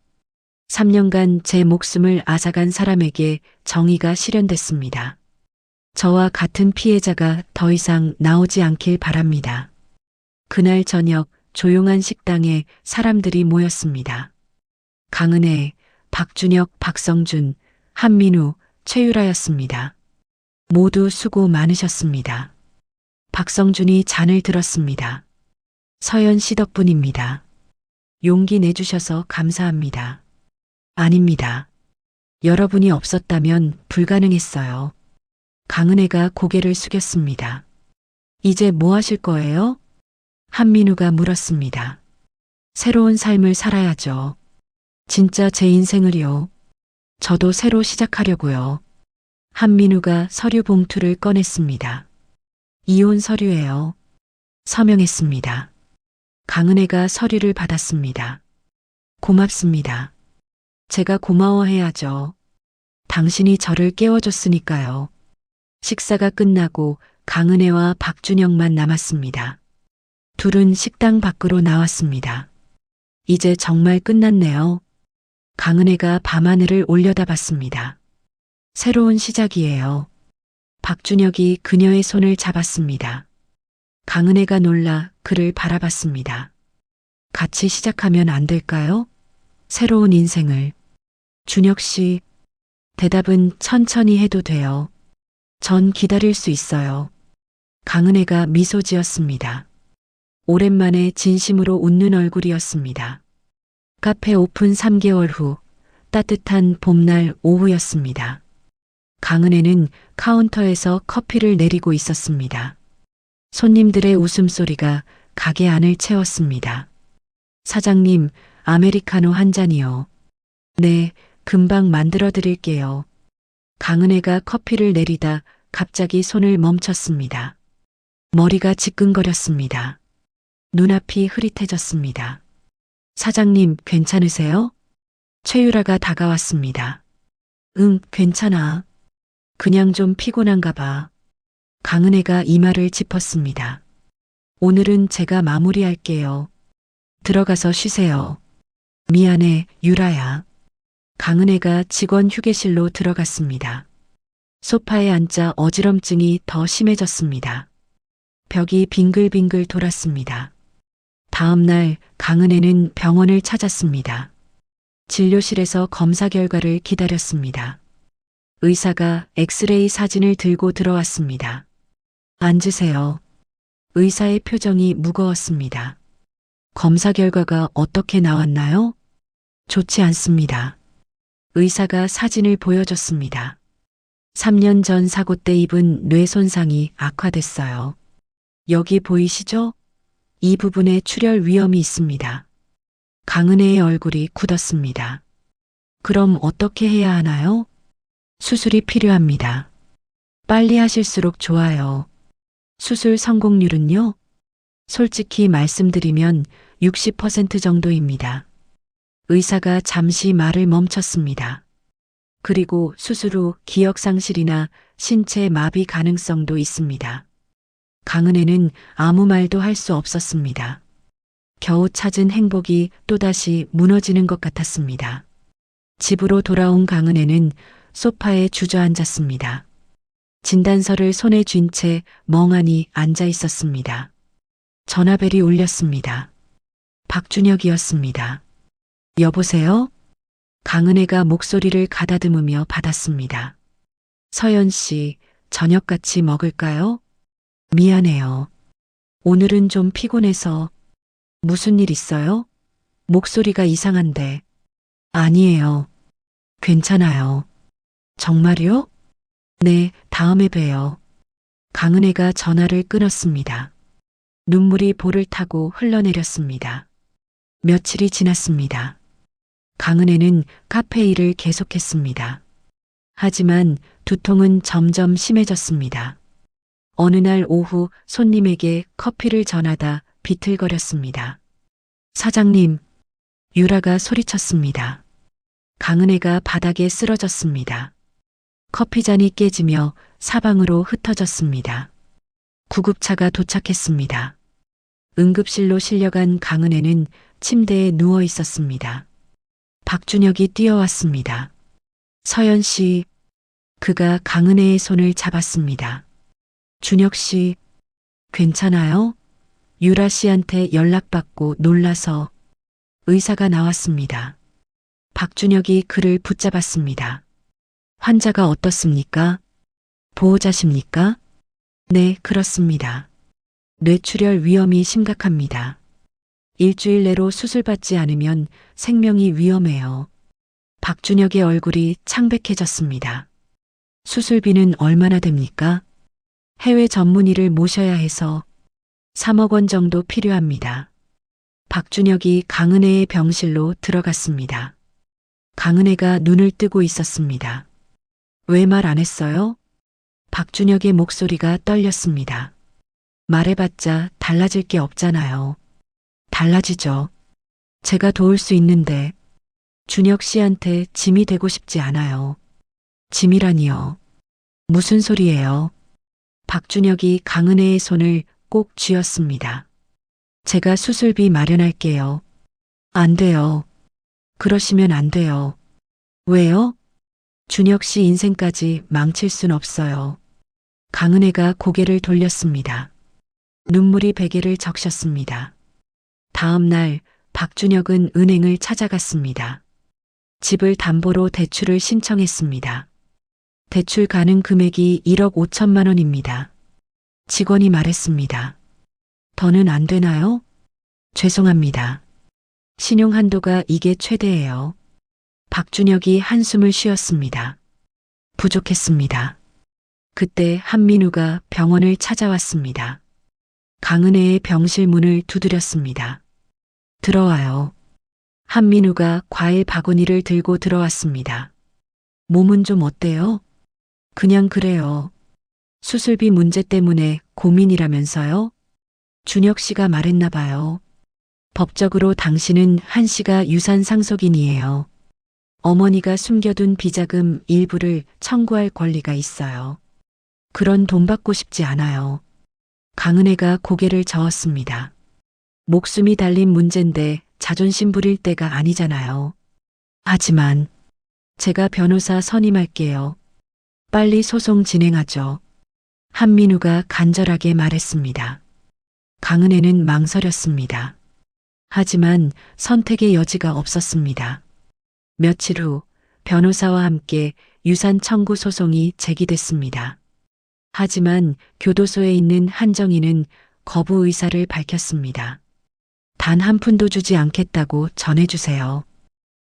3년간 제 목숨을 앗아간 사람에게 정의가 실현됐습니다. 저와 같은 피해자가 더 이상 나오지 않길 바랍니다. 그날 저녁 조용한 식당에 사람들이 모였습니다. 강은혜, 박준혁, 박성준, 한민우, 최유라였습니다. 모두 수고 많으셨습니다. 박성준이 잔을 들었습니다. 서연 씨 덕분입니다. 용기 내주셔서 감사합니다. 아닙니다. 여러분이 없었다면 불가능했어요. 강은혜가 고개를 숙였습니다. 이제 뭐 하실 거예요? 한민우가 물었습니다. 새로운 삶을 살아야죠. 진짜 제 인생을요. 저도 새로 시작하려고요. 한민우가 서류 봉투를 꺼냈습니다. 이혼 서류예요. 서명했습니다. 강은혜가 서류를 받았습니다. 고맙습니다. 제가 고마워해야죠. 당신이 저를 깨워줬으니까요. 식사가 끝나고 강은혜와 박준영만 남았습니다. 둘은 식당 밖으로 나왔습니다. 이제 정말 끝났네요. 강은혜가 밤하늘을 올려다봤습니다. 새로운 시작이에요. 박준혁이 그녀의 손을 잡았습니다. 강은혜가 놀라 그를 바라봤습니다. 같이 시작하면 안 될까요? 새로운 인생을. 준혁 씨, 대답은 천천히 해도 돼요. 전 기다릴 수 있어요. 강은혜가 미소 지었습니다. 오랜만에 진심으로 웃는 얼굴이었습니다. 카페 오픈 3개월 후 따뜻한 봄날 오후였습니다. 강은혜는 카운터에서 커피를 내리고 있었습니다. 손님들의 웃음소리가 가게 안을 채웠습니다. 사장님, 아메리카노 한 잔이요. 네, 금방 만들어 드릴게요. 강은혜가 커피를 내리다 갑자기 손을 멈췄습니다. 머리가 지끈거렸습니다. 눈앞이 흐릿해졌습니다. 사장님, 괜찮으세요? 최유라가 다가왔습니다. 응, 괜찮아. 그냥 좀 피곤한가 봐. 강은혜가 이마를 짚었습니다. 오늘은 제가 마무리할게요. 들어가서 쉬세요. 미안해, 유라야. 강은혜가 직원 휴게실로 들어갔습니다. 소파에 앉자 어지럼증이 더 심해졌습니다. 벽이 빙글빙글 돌았습니다. 다음 날 강은혜는 병원을 찾았습니다. 진료실에서 검사 결과를 기다렸습니다. 의사가 엑스레이 사진을 들고 들어왔습니다. 앉으세요. 의사의 표정이 무거웠습니다. 검사 결과가 어떻게 나왔나요? 좋지 않습니다. 의사가 사진을 보여줬습니다. 3년 전 사고 때 입은 뇌 손상이 악화됐어요. 여기 보이시죠? 이 부분에 출혈 위험이 있습니다. 강은혜의 얼굴이 굳었습니다. 그럼 어떻게 해야 하나요? 수술이 필요합니다. 빨리 하실수록 좋아요. 수술 성공률은요? 솔직히 말씀드리면 60% 정도입니다. 의사가 잠시 말을 멈췄습니다. 그리고 수술 후 기억상실이나 신체 마비 가능성도 있습니다. 강은혜는 아무 말도 할 수 없었습니다. 겨우 찾은 행복이 또다시 무너지는 것 같았습니다. 집으로 돌아온 강은혜는 소파에 주저앉았습니다. 진단서를 손에 쥔 채 멍하니 앉아 있었습니다. 전화벨이 울렸습니다. 박준혁이었습니다. 여보세요? 강은혜가 목소리를 가다듬으며 받았습니다. 서연 씨, 저녁 같이 먹을까요? 미안해요. 오늘은 좀 피곤해서. 무슨 일 있어요? 목소리가 이상한데. 아니에요. 괜찮아요. 정말요? 네, 다음에 봬요. 강은혜가 전화를 끊었습니다. 눈물이 볼을 타고 흘러내렸습니다. 며칠이 지났습니다. 강은혜는 카페 일을 계속했습니다. 하지만 두통은 점점 심해졌습니다. 어느 날 오후 손님에게 커피를 전하다 비틀거렸습니다. 사장님, 유라가 소리쳤습니다. 강은혜가 바닥에 쓰러졌습니다. 커피잔이 깨지며 사방으로 흩어졌습니다. 구급차가 도착했습니다. 응급실로 실려간 강은혜는 침대에 누워 있었습니다. 박준혁이 뛰어왔습니다. 서연 씨, 그가 강은혜의 손을 잡았습니다. 준혁 씨, 괜찮아요? 유라 씨한테 연락받고 놀라서. 의사가 나왔습니다. 박준혁이 그를 붙잡았습니다. 환자가 어떻습니까? 보호자십니까? 네, 그렇습니다. 뇌출혈 위험이 심각합니다. 일주일 내로 수술받지 않으면 생명이 위험해요. 박준혁의 얼굴이 창백해졌습니다. 수술비는 얼마나 됩니까? 해외 전문의를 모셔야 해서 3억 원 정도 필요합니다. 박준혁이 강은혜의 병실로 들어갔습니다. 강은혜가 눈을 뜨고 있었습니다. 왜 말 안 했어요? 박준혁의 목소리가 떨렸습니다. 말해봤자 달라질 게 없잖아요. 달라지죠. 제가 도울 수 있는데 준혁 씨한테 짐이 되고 싶지 않아요. 짐이라니요. 무슨 소리예요? 박준혁이 강은혜의 손을 꼭 쥐었습니다. 제가 수술비 마련할게요. 안 돼요. 그러시면 안 돼요. 왜요? 준혁 씨 인생까지 망칠 순 없어요. 강은혜가 고개를 돌렸습니다. 눈물이 베개를 적셨습니다. 다음 날 박준혁은 은행을 찾아갔습니다. 집을 담보로 대출을 신청했습니다. 대출 가능 금액이 1억 5천만 원입니다. 직원이 말했습니다. 더는 안 되나요? 죄송합니다. 신용 한도가 이게 최대예요. 박준혁이 한숨을 쉬었습니다. 부족했습니다. 그때 한민우가 병원을 찾아왔습니다. 강은혜의 병실 문을 두드렸습니다. 들어와요. 한민우가 과일 바구니를 들고 들어왔습니다. 몸은 좀 어때요? 그냥 그래요. 수술비 문제 때문에 고민이라면서요? 준혁 씨가 말했나 봐요. 법적으로 당신은 한 씨가 유산 상속인이에요. 어머니가 숨겨둔 비자금 일부를 청구할 권리가 있어요. 그런 돈 받고 싶지 않아요. 강은혜가 고개를 저었습니다. 목숨이 달린 문제인데 자존심 부릴 때가 아니잖아요. 하지만 제가 변호사 선임할게요. 빨리 소송 진행하죠. 한민우가 간절하게 말했습니다. 강은혜는 망설였습니다. 하지만 선택의 여지가 없었습니다. 며칠 후 변호사와 함께 유산 청구 소송이 제기됐습니다. 하지만 교도소에 있는 한정희는 거부 의사를 밝혔습니다. 단 한 푼도 주지 않겠다고 전해주세요.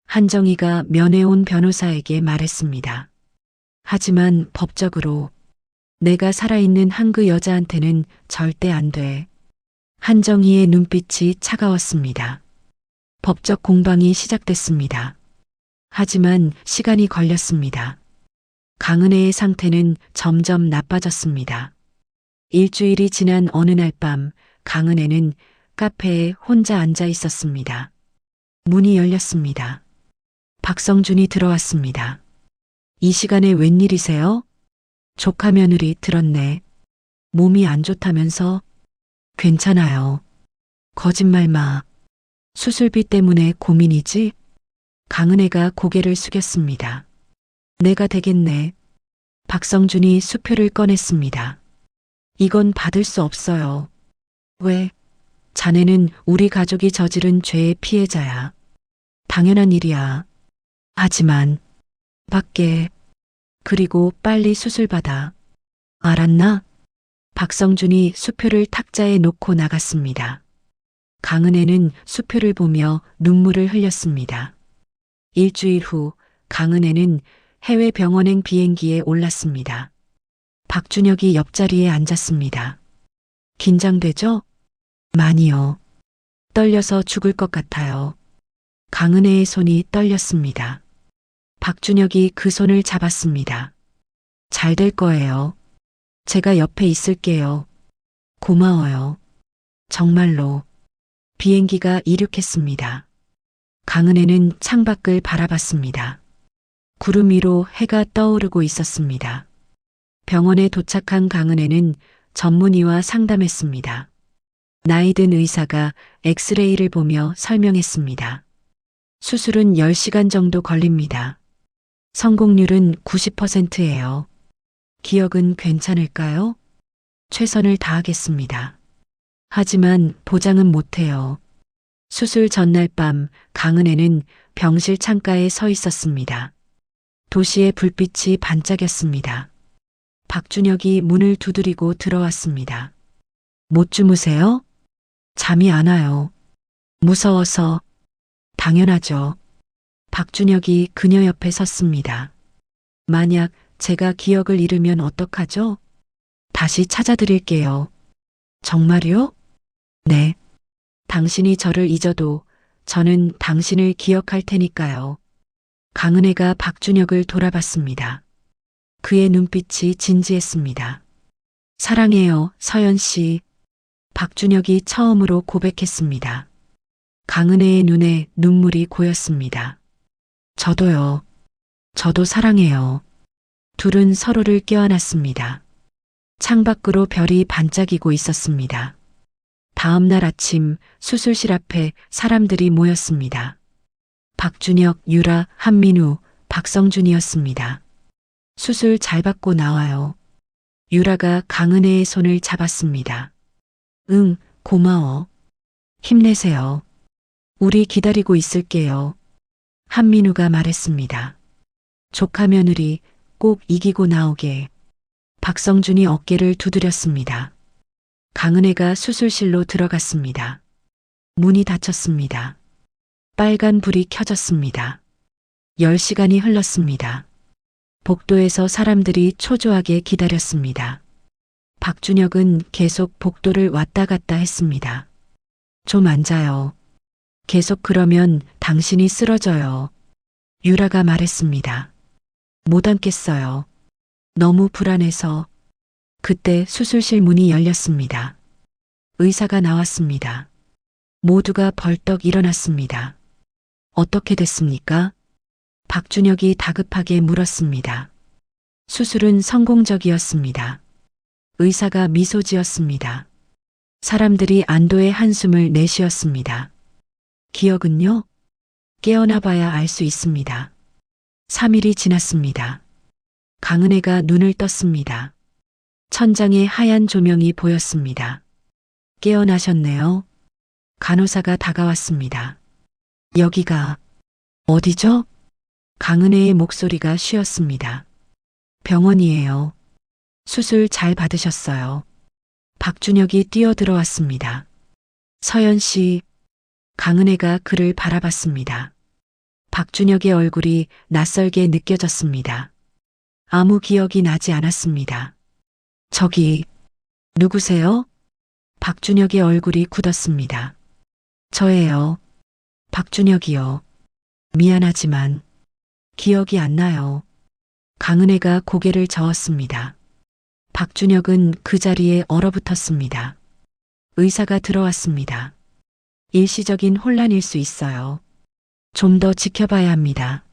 한정희가 면회온 변호사에게 말했습니다. 하지만 법적으로 내가 살아있는 한 그 여자한테는 절대 안 돼. 한정희의 눈빛이 차가웠습니다. 법적 공방이 시작됐습니다. 하지만 시간이 걸렸습니다. 강은혜의 상태는 점점 나빠졌습니다. 일주일이 지난 어느 날 밤 강은혜는 카페에 혼자 앉아 있었습니다. 문이 열렸습니다. 박성준이 들어왔습니다. 이 시간에 웬일이세요? 조카 며느리 들었네. 몸이 안 좋다면서? 괜찮아요. 거짓말 마. 수술비 때문에 고민이지? 강은혜가 고개를 숙였습니다. 내가 되겠네. 박성준이 수표를 꺼냈습니다. 이건 받을 수 없어요. 왜? 자네는 우리 가족이 저지른 죄의 피해자야. 당연한 일이야. 하지만 밖에 그리고 빨리 수술 받아. 알았나? 박성준이 수표를 탁자에 놓고 나갔습니다. 강은혜는 수표를 보며 눈물을 흘렸습니다. 일주일 후 강은혜는 해외 병원행 비행기에 올랐습니다. 박준혁이 옆자리에 앉았습니다. 긴장되죠? 많이요. 떨려서 죽을 것 같아요. 강은혜의 손이 떨렸습니다. 박준혁이 그 손을 잡았습니다. 잘 될 거예요. 제가 옆에 있을게요. 고마워요. 정말로. 비행기가 이륙했습니다. 강은혜는 창밖을 바라봤습니다. 구름 위로 해가 떠오르고 있었습니다. 병원에 도착한 강은혜는 전문의와 상담했습니다. 나이 든 의사가 엑스레이를 보며 설명했습니다. 수술은 10시간 정도 걸립니다. 성공률은 90%예요. 기억은 괜찮을까요? 최선을 다하겠습니다. 하지만 보장은 못해요. 수술 전날 밤 강은혜는 병실 창가에 서 있었습니다. 도시의 불빛이 반짝였습니다. 박준혁이 문을 두드리고 들어왔습니다. 못 주무세요? 잠이 안 와요. 무서워서. 당연하죠. 박준혁이 그녀 옆에 섰습니다. 만약 제가 기억을 잃으면 어떡하죠? 다시 찾아드릴게요. 정말요? 네. 당신이 저를 잊어도 저는 당신을 기억할 테니까요. 강은혜가 박준혁을 돌아봤습니다. 그의 눈빛이 진지했습니다. 사랑해요, 서연 씨. 박준혁이 처음으로 고백했습니다. 강은혜의 눈에 눈물이 고였습니다. 저도요. 저도 사랑해요. 둘은 서로를 껴안았습니다. 창밖으로 별이 반짝이고 있었습니다. 다음 날 아침 수술실 앞에 사람들이 모였습니다. 박준혁, 유라, 한민우, 박성준이었습니다. 수술 잘 받고 나와요. 유라가 강은혜의 손을 잡았습니다. 응, 고마워. 힘내세요. 우리 기다리고 있을게요. 한민우가 말했습니다. 조카 며느리 꼭 이기고 나오게. 박성준이 어깨를 두드렸습니다. 강은혜가 수술실로 들어갔습니다. 문이 닫혔습니다. 빨간 불이 켜졌습니다. 10시간이 흘렀습니다. 복도에서 사람들이 초조하게 기다렸습니다. 박준혁은 계속 복도를 왔다 갔다 했습니다. 좀 앉아요. 계속 그러면 당신이 쓰러져요. 유라가 말했습니다. 못 앉겠어요. 너무 불안해서. 그때 수술실 문이 열렸습니다. 의사가 나왔습니다. 모두가 벌떡 일어났습니다. 어떻게 됐습니까? 박준혁이 다급하게 물었습니다. 수술은 성공적이었습니다. 의사가 미소 지었습니다. 사람들이 안도의 한숨을 내쉬었습니다. 기억은요? 깨어나 봐야 알 수 있습니다. 3일이 지났습니다. 강은혜가 눈을 떴습니다. 천장에 하얀 조명이 보였습니다. 깨어나셨네요. 간호사가 다가왔습니다. 여기가 어디죠? 강은혜의 목소리가 쉬었습니다. 병원이에요. 수술 잘 받으셨어요. 박준혁이 뛰어들어왔습니다. 서연 씨. 강은혜가 그를 바라봤습니다. 박준혁의 얼굴이 낯설게 느껴졌습니다. 아무 기억이 나지 않았습니다. 저기, 누구세요? 박준혁의 얼굴이 굳었습니다. 저예요. 박준혁이요. 미안하지만 기억이 안 나요. 강은혜가 고개를 저었습니다. 박준혁은 그 자리에 얼어붙었습니다. 의사가 들어왔습니다. 일시적인 혼란일 수 있어요. 좀 더 지켜봐야 합니다.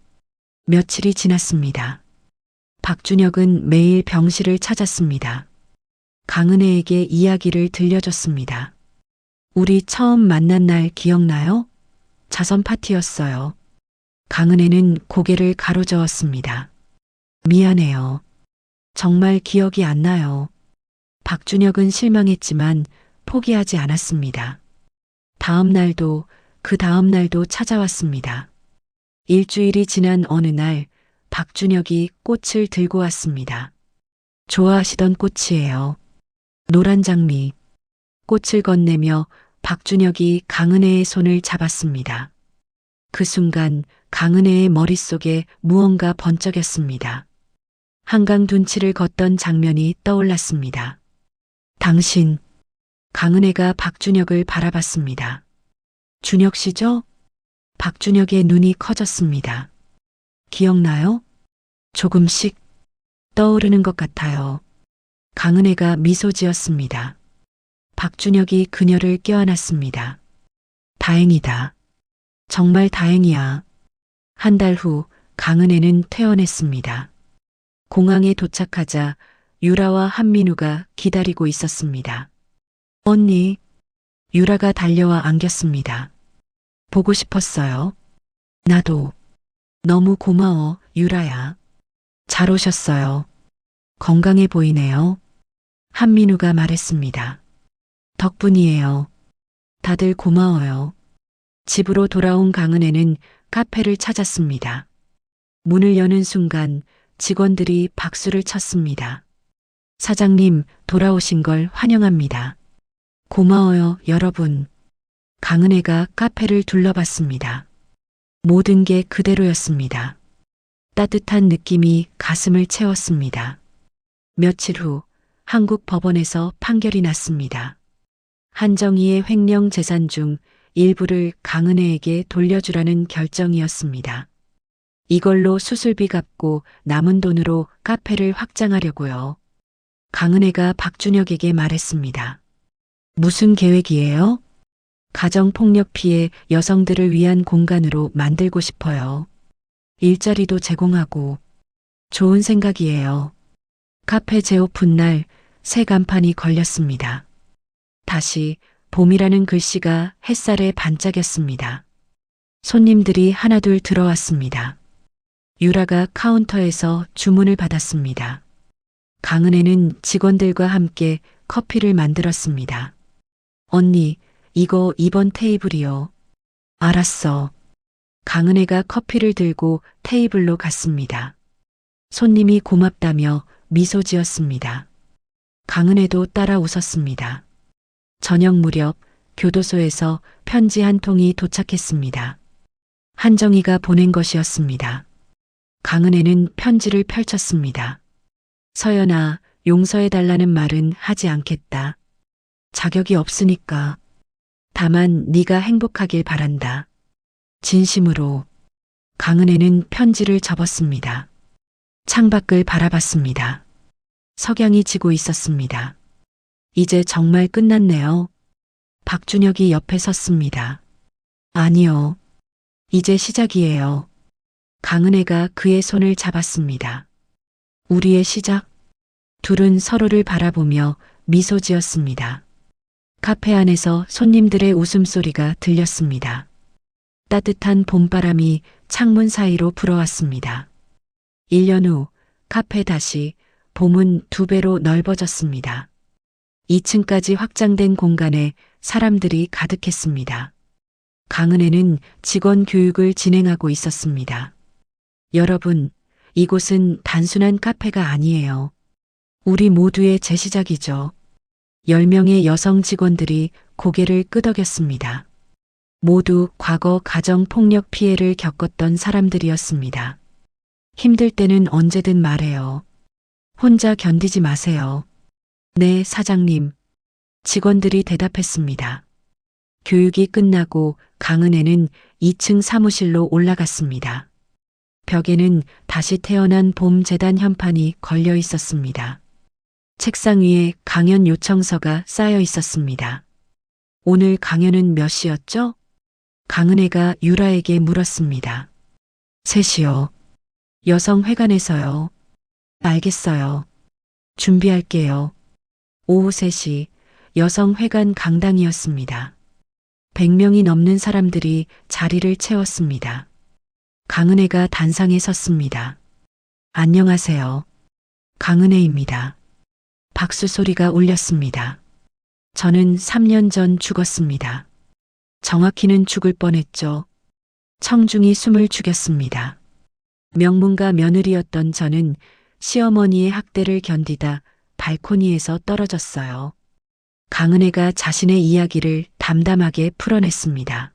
며칠이 지났습니다. 박준혁은 매일 병실을 찾았습니다. 강은혜에게 이야기를 들려줬습니다. 우리 처음 만난 날 기억나요? 자선 파티였어요. 강은혜는 고개를 가로저었습니다. 미안해요. 정말 기억이 안 나요. 박준혁은 실망했지만 포기하지 않았습니다. 다음 날도 그 다음 날도 찾아왔습니다. 일주일이 지난 어느 날 박준혁이 꽃을 들고 왔습니다. 좋아하시던 꽃이에요. 노란 장미. 꽃을 건네며 박준혁이 강은혜의 손을 잡았습니다. 그 순간 강은혜의 머릿속에 무언가 번쩍였습니다. 한강 둔치를 걷던 장면이 떠올랐습니다. 당신, 강은혜가 박준혁을 바라봤습니다. 준혁 씨죠? 박준혁의 눈이 커졌습니다. 기억나요? 조금씩 떠오르는 것 같아요. 강은혜가 미소 지었습니다. 박준혁이 그녀를 껴안았습니다. 다행이다. 정말 다행이야. 한 달 후 강은혜는 퇴원했습니다. 공항에 도착하자 유라와 한민우가 기다리고 있었습니다. 언니, 유라가 달려와 안겼습니다. 보고 싶었어요. 나도. 너무 고마워, 유라야. 잘 오셨어요. 건강해 보이네요. 한민우가 말했습니다. 덕분이에요. 다들 고마워요. 집으로 돌아온 강은혜는 카페를 찾았습니다. 문을 여는 순간 직원들이 박수를 쳤습니다. 사장님, 돌아오신 걸 환영합니다. 고마워요, 여러분. 강은혜가 카페를 둘러봤습니다. 모든 게 그대로였습니다. 따뜻한 느낌이 가슴을 채웠습니다. 며칠 후 한국 법원에서 판결이 났습니다. 한정희의 횡령 재산 중 일부를 강은혜에게 돌려주라는 결정이었습니다. 이걸로 수술비 갚고 남은 돈으로 카페를 확장하려고요. 강은혜가 박준혁에게 말했습니다. 무슨 계획이에요? 가정폭력 피해 여성들을 위한 공간으로 만들고 싶어요. 일자리도 제공하고. 좋은 생각이에요. 카페 재오픈 날 새 간판이 걸렸습니다. 다시 봄이라는 글씨가 햇살에 반짝였습니다. 손님들이 하나둘 들어왔습니다. 유라가 카운터에서 주문을 받았습니다. 강은혜는 직원들과 함께 커피를 만들었습니다. 언니, 이거 2번 테이블이요. 알았어. 강은혜가 커피를 들고 테이블로 갔습니다. 손님이 고맙다며 미소 지었습니다. 강은혜도 따라 웃었습니다. 저녁 무렵 교도소에서 편지 한 통이 도착했습니다. 한정희가 보낸 것이었습니다. 강은혜는 편지를 펼쳤습니다. 서연아, 용서해달라는 말은 하지 않겠다. 자격이 없으니까. 다만 네가 행복하길 바란다. 진심으로. 강은혜는 편지를 접었습니다. 창밖을 바라봤습니다. 석양이 지고 있었습니다. 이제 정말 끝났네요. 박준혁이 옆에 섰습니다. 아니요. 이제 시작이에요. 강은혜가 그의 손을 잡았습니다. 우리의 시작? 둘은 서로를 바라보며 미소 지었습니다. 카페 안에서 손님들의 웃음소리가 들렸습니다. 따뜻한 봄바람이 창문 사이로 불어왔습니다. 1년 후 카페 다시 봄은 2배로 넓어졌습니다. 2층까지 확장된 공간에 사람들이 가득했습니다. 강은혜는 직원 교육을 진행하고 있었습니다. 여러분, 이곳은 단순한 카페가 아니에요. 우리 모두의 재시작이죠. 10명의 여성 직원들이 고개를 끄덕였습니다. 모두 과거 가정폭력 피해를 겪었던 사람들이었습니다. 힘들 때는 언제든 말해요. 혼자 견디지 마세요. 네, 사장님. 직원들이 대답했습니다. 교육이 끝나고 강은혜는 2층 사무실로 올라갔습니다. 벽에는 다시 태어난 봄 재단 현판이 걸려 있었습니다. 책상 위에 강연 요청서가 쌓여 있었습니다. 오늘 강연은 몇 시였죠? 강은혜가 유라에게 물었습니다. 3시요. 여성회관에서요. 알겠어요. 준비할게요. 오후 3시 여성회관 강당이었습니다. 100명이 넘는 사람들이 자리를 채웠습니다. 강은혜가 단상에 섰습니다. 안녕하세요. 강은혜입니다. 박수 소리가 울렸습니다. 저는 3년 전 죽었습니다. 정확히는 죽을 뻔했죠. 청중이 숨을 죽였습니다. 명문가 며느리였던 저는 시어머니의 학대를 견디다 발코니에서 떨어졌어요. 강은혜가 자신의 이야기를 담담하게 풀어냈습니다.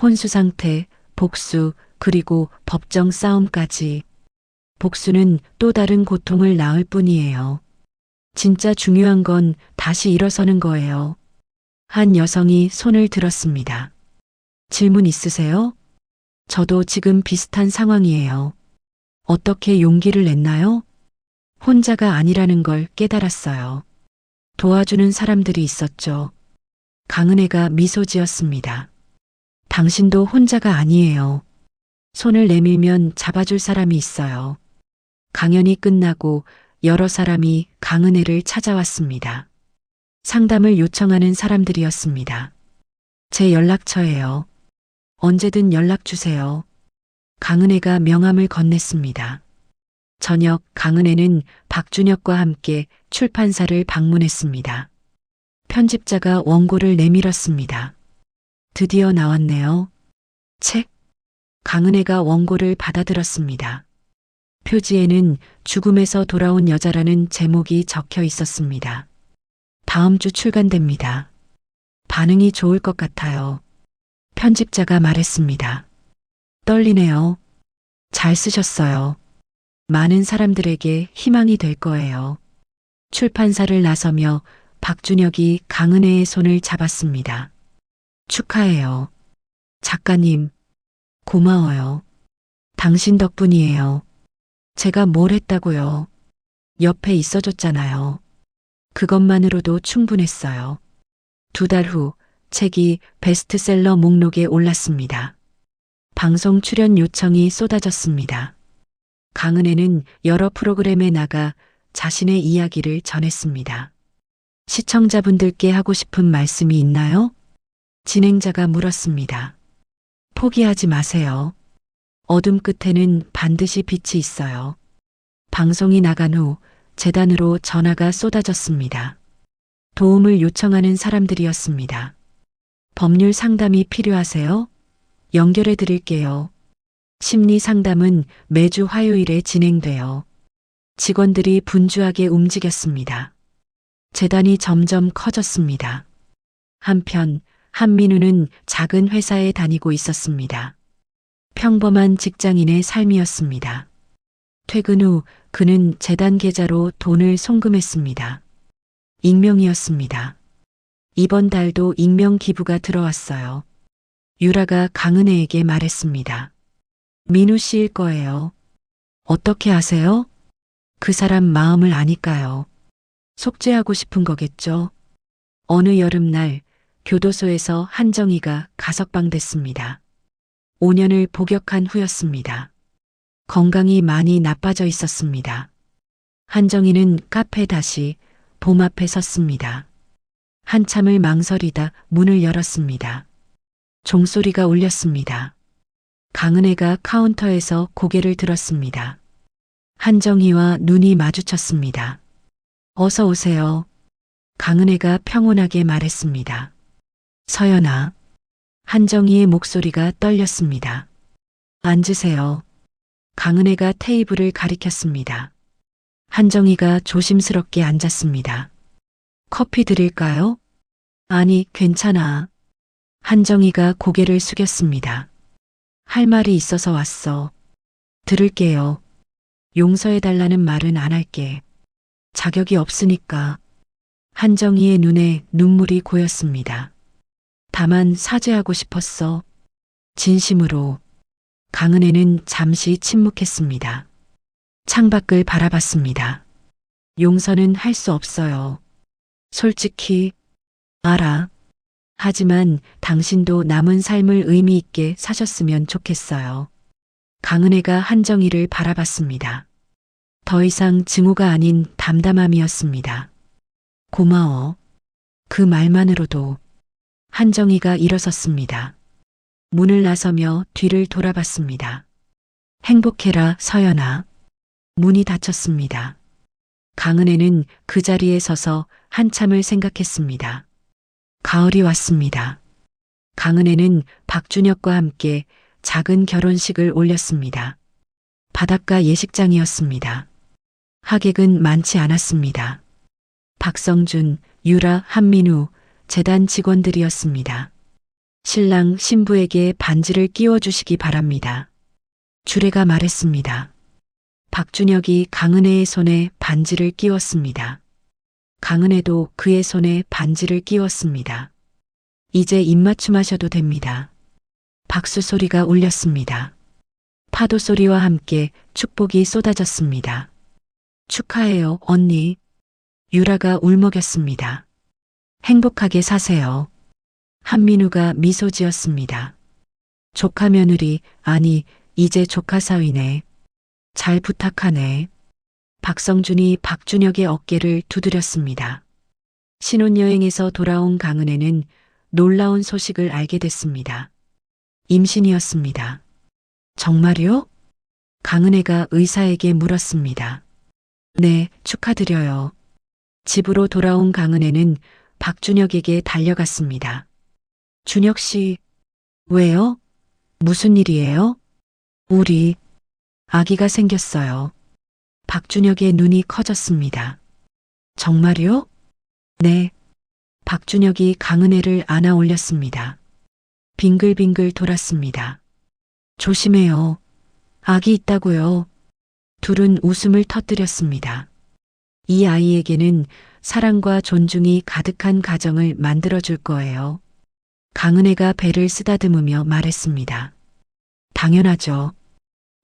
혼수 상태, 복수, 그리고 법정 싸움까지. 복수는 또 다른 고통을 낳을 뿐이에요. 진짜 중요한 건 다시 일어서는 거예요. 한 여성이 손을 들었습니다. 질문 있으세요? 저도 지금 비슷한 상황이에요. 어떻게 용기를 냈나요? 혼자가 아니라는 걸 깨달았어요. 도와주는 사람들이 있었죠. 강은혜가 미소 지었습니다. 당신도 혼자가 아니에요. 손을 내밀면 잡아줄 사람이 있어요. 강연이 끝나고 여러 사람이 강은혜를 찾아왔습니다. 상담을 요청하는 사람들이었습니다. 제 연락처예요. 언제든 연락 주세요. 강은혜가 명함을 건넸습니다. 저녁 강은혜는 박준혁과 함께 출판사를 방문했습니다. 편집자가 원고를 내밀었습니다. 드디어 나왔네요. 책? 강은혜가 원고를 받아들었습니다. 표지에는 죽음에서 돌아온 여자라는 제목이 적혀 있었습니다. 다음 주 출간됩니다. 반응이 좋을 것 같아요. 편집자가 말했습니다. 떨리네요. 잘 쓰셨어요. 많은 사람들에게 희망이 될 거예요. 출판사를 나서며 박준혁이 강은혜의 손을 잡았습니다. 축하해요. 작가님, 고마워요. 당신 덕분이에요. 제가 뭘 했다고요? 옆에 있어줬잖아요. 그것만으로도 충분했어요. 2달 후 책이 베스트셀러 목록에 올랐습니다. 방송 출연 요청이 쏟아졌습니다. 강은혜는 여러 프로그램에 나가 자신의 이야기를 전했습니다. 시청자분들께 하고 싶은 말씀이 있나요? 진행자가 물었습니다. 포기하지 마세요. 어둠 끝에는 반드시 빛이 있어요. 방송이 나간 후 재단으로 전화가 쏟아졌습니다. 도움을 요청하는 사람들이었습니다. 법률 상담이 필요하세요? 연결해 드릴게요. 심리 상담은 매주 화요일에 진행돼요. 직원들이 분주하게 움직였습니다. 재단이 점점 커졌습니다. 한편 한민우는 작은 회사에 다니고 있었습니다. 평범한 직장인의 삶이었습니다. 퇴근 후 그는 재단 계좌로 돈을 송금했습니다. 익명이었습니다. 이번 달도 익명 기부가 들어왔어요. 유라가 강은혜에게 말했습니다. 민우 씨일 거예요. 어떻게 아세요? 그 사람 마음을 아니까요. 속죄하고 싶은 거겠죠. 어느 여름날 교도소에서 한정희가 가석방됐습니다. 5년을 복역한 후였습니다. 건강이 많이 나빠져 있었습니다. 한정희는 카페 다시 봄 앞에 섰습니다. 한참을 망설이다 문을 열었습니다. 종소리가 울렸습니다. 강은혜가 카운터에서 고개를 들었습니다. 한정희와 눈이 마주쳤습니다. 어서 오세요. 강은혜가 평온하게 말했습니다. 서연아. 한정희의 목소리가 떨렸습니다. 앉으세요. 강은혜가 테이블을 가리켰습니다. 한정희가 조심스럽게 앉았습니다. 커피 드릴까요? 아니, 괜찮아. 한정희가 고개를 숙였습니다. 할 말이 있어서 왔어. 들을게요. 용서해달라는 말은 안 할게. 자격이 없으니까. 한정희의 눈에 눈물이 고였습니다. 다만 사죄하고 싶었어. 진심으로. 강은혜는 잠시 침묵했습니다. 창밖을 바라봤습니다. 용서는 할 수 없어요. 솔직히 알아. 하지만 당신도 남은 삶을 의미 있게 사셨으면 좋겠어요. 강은혜가 한정희를 바라봤습니다. 더 이상 증오가 아닌 담담함이었습니다. 고마워. 그 말만으로도. 한정희가 일어섰습니다. 문을 나서며 뒤를 돌아봤습니다. 행복해라, 서연아. 문이 닫혔습니다. 강은혜는 그 자리에 서서 한참을 생각했습니다. 가을이 왔습니다. 강은혜는 박준혁과 함께 작은 결혼식을 올렸습니다. 바닷가 예식장이었습니다. 하객은 많지 않았습니다. 박성준, 유라, 한민우, 재단 직원들이었습니다. 신랑 신부에게 반지를 끼워주시기 바랍니다. 주례가 말했습니다. 박준혁이 강은혜의 손에 반지를 끼웠습니다. 강은혜도 그의 손에 반지를 끼웠습니다. 이제 입맞춤하셔도 됩니다. 박수 소리가 울렸습니다. 파도 소리와 함께 축복이 쏟아졌습니다. 축하해요, 언니. 유라가 울먹였습니다. 행복하게 사세요. 한민우가 미소 지었습니다. 조카 며느리, 아니, 이제 조카 사위네. 잘 부탁하네. 박성준이 박준혁의 어깨를 두드렸습니다. 신혼여행에서 돌아온 강은혜는 놀라운 소식을 알게 됐습니다. 임신이었습니다. 정말요? 강은혜가 의사에게 물었습니다. 네, 축하드려요. 집으로 돌아온 강은혜는 박준혁에게 달려갔습니다. 준혁 씨, 왜요? 무슨 일이에요? 우리 아기가 생겼어요. 박준혁의 눈이 커졌습니다. 정말요? 네. 박준혁이 강은혜를 안아 올렸습니다. 빙글빙글 돌았습니다. 조심해요. 아기 있다고요. 둘은 웃음을 터뜨렸습니다. 이 아이에게는 사랑과 존중이 가득한 가정을 만들어줄 거예요. 강은혜가 배를 쓰다듬으며 말했습니다. 당연하죠.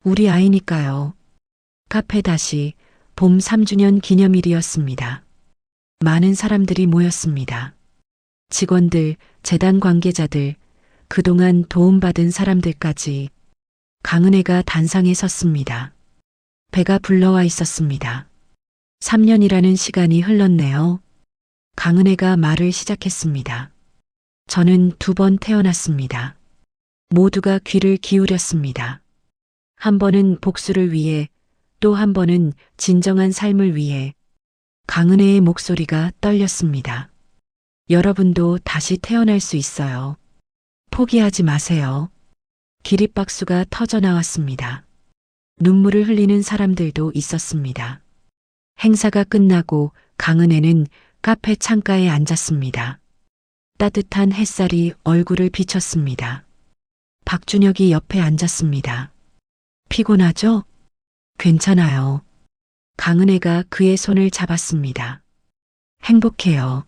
우리 아이니까요. 카페 다시 봄 3주년 기념일이었습니다. 많은 사람들이 모였습니다. 직원들, 재단 관계자들, 그동안 도움받은 사람들까지. 강은혜가 단상에 섰습니다. 배가 불러와 있었습니다. 3년이라는 시간이 흘렀네요. 강은혜가 말을 시작했습니다. 저는 2번 태어났습니다. 모두가 귀를 기울였습니다. 한 번은 복수를 위해, 또 한 번은 진정한 삶을 위해. 강은혜의 목소리가 떨렸습니다. 여러분도 다시 태어날 수 있어요. 포기하지 마세요. 기립박수가 터져 나왔습니다. 눈물을 흘리는 사람들도 있었습니다. 행사가 끝나고 강은혜는 카페 창가에 앉았습니다. 따뜻한 햇살이 얼굴을 비쳤습니다. 박준혁이 옆에 앉았습니다. 피곤하죠? 괜찮아요. 강은혜가 그의 손을 잡았습니다. 행복해요.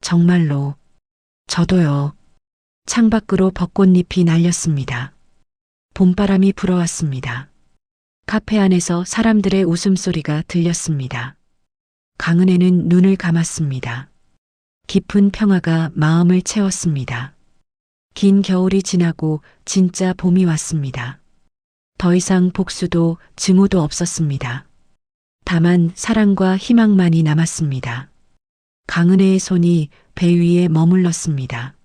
정말로. 저도요. 창밖으로 벚꽃잎이 날렸습니다. 봄바람이 불어왔습니다. 카페 안에서 사람들의 웃음소리가 들렸습니다. 강은혜는 눈을 감았습니다. 깊은 평화가 마음을 채웠습니다. 긴 겨울이 지나고 진짜 봄이 왔습니다. 더 이상 복수도 증오도 없었습니다. 다만 사랑과 희망만이 남았습니다. 강은혜의 손이 배 위에 머물렀습니다.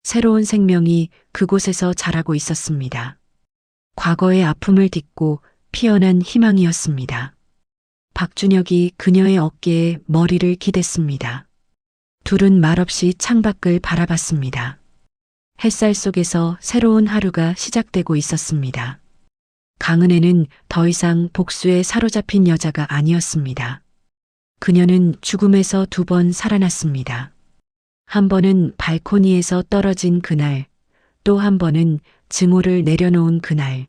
새로운 생명이 그곳에서 자라고 있었습니다. 과거의 아픔을 딛고 피어난 희망이었습니다. 박준혁이 그녀의 어깨에 머리를 기댔습니다. 둘은 말없이 창밖을 바라봤습니다. 햇살 속에서 새로운 하루가 시작되고 있었습니다. 강은혜는 더 이상 복수에 사로잡힌 여자가 아니었습니다. 그녀는 죽음에서 2번 살아났습니다. 한 번은 발코니에서 떨어진 그날, 또 한 번은 증오를 내려놓은 그날.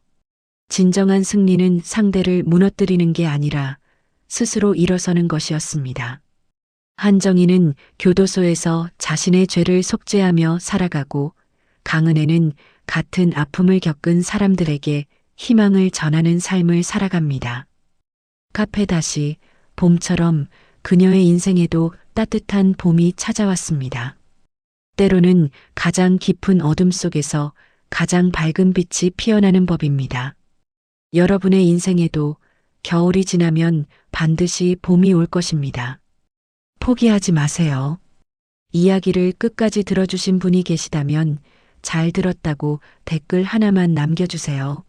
진정한 승리는 상대를 무너뜨리는 게 아니라 스스로 일어서는 것이었습니다. 한정희는 교도소에서 자신의 죄를 속죄하며 살아가고, 강은혜는 같은 아픔을 겪은 사람들에게 희망을 전하는 삶을 살아갑니다. 카페 다시 봄처럼 그녀의 인생에도 따뜻한 봄이 찾아왔습니다. 때로는 가장 깊은 어둠 속에서 가장 밝은 빛이 피어나는 법입니다. 여러분의 인생에도 겨울이 지나면 반드시 봄이 올 것입니다. 포기하지 마세요. 이야기를 끝까지 들어주신 분이 계시다면 잘 들었다고 댓글 하나만 남겨주세요.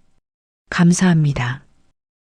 감사합니다.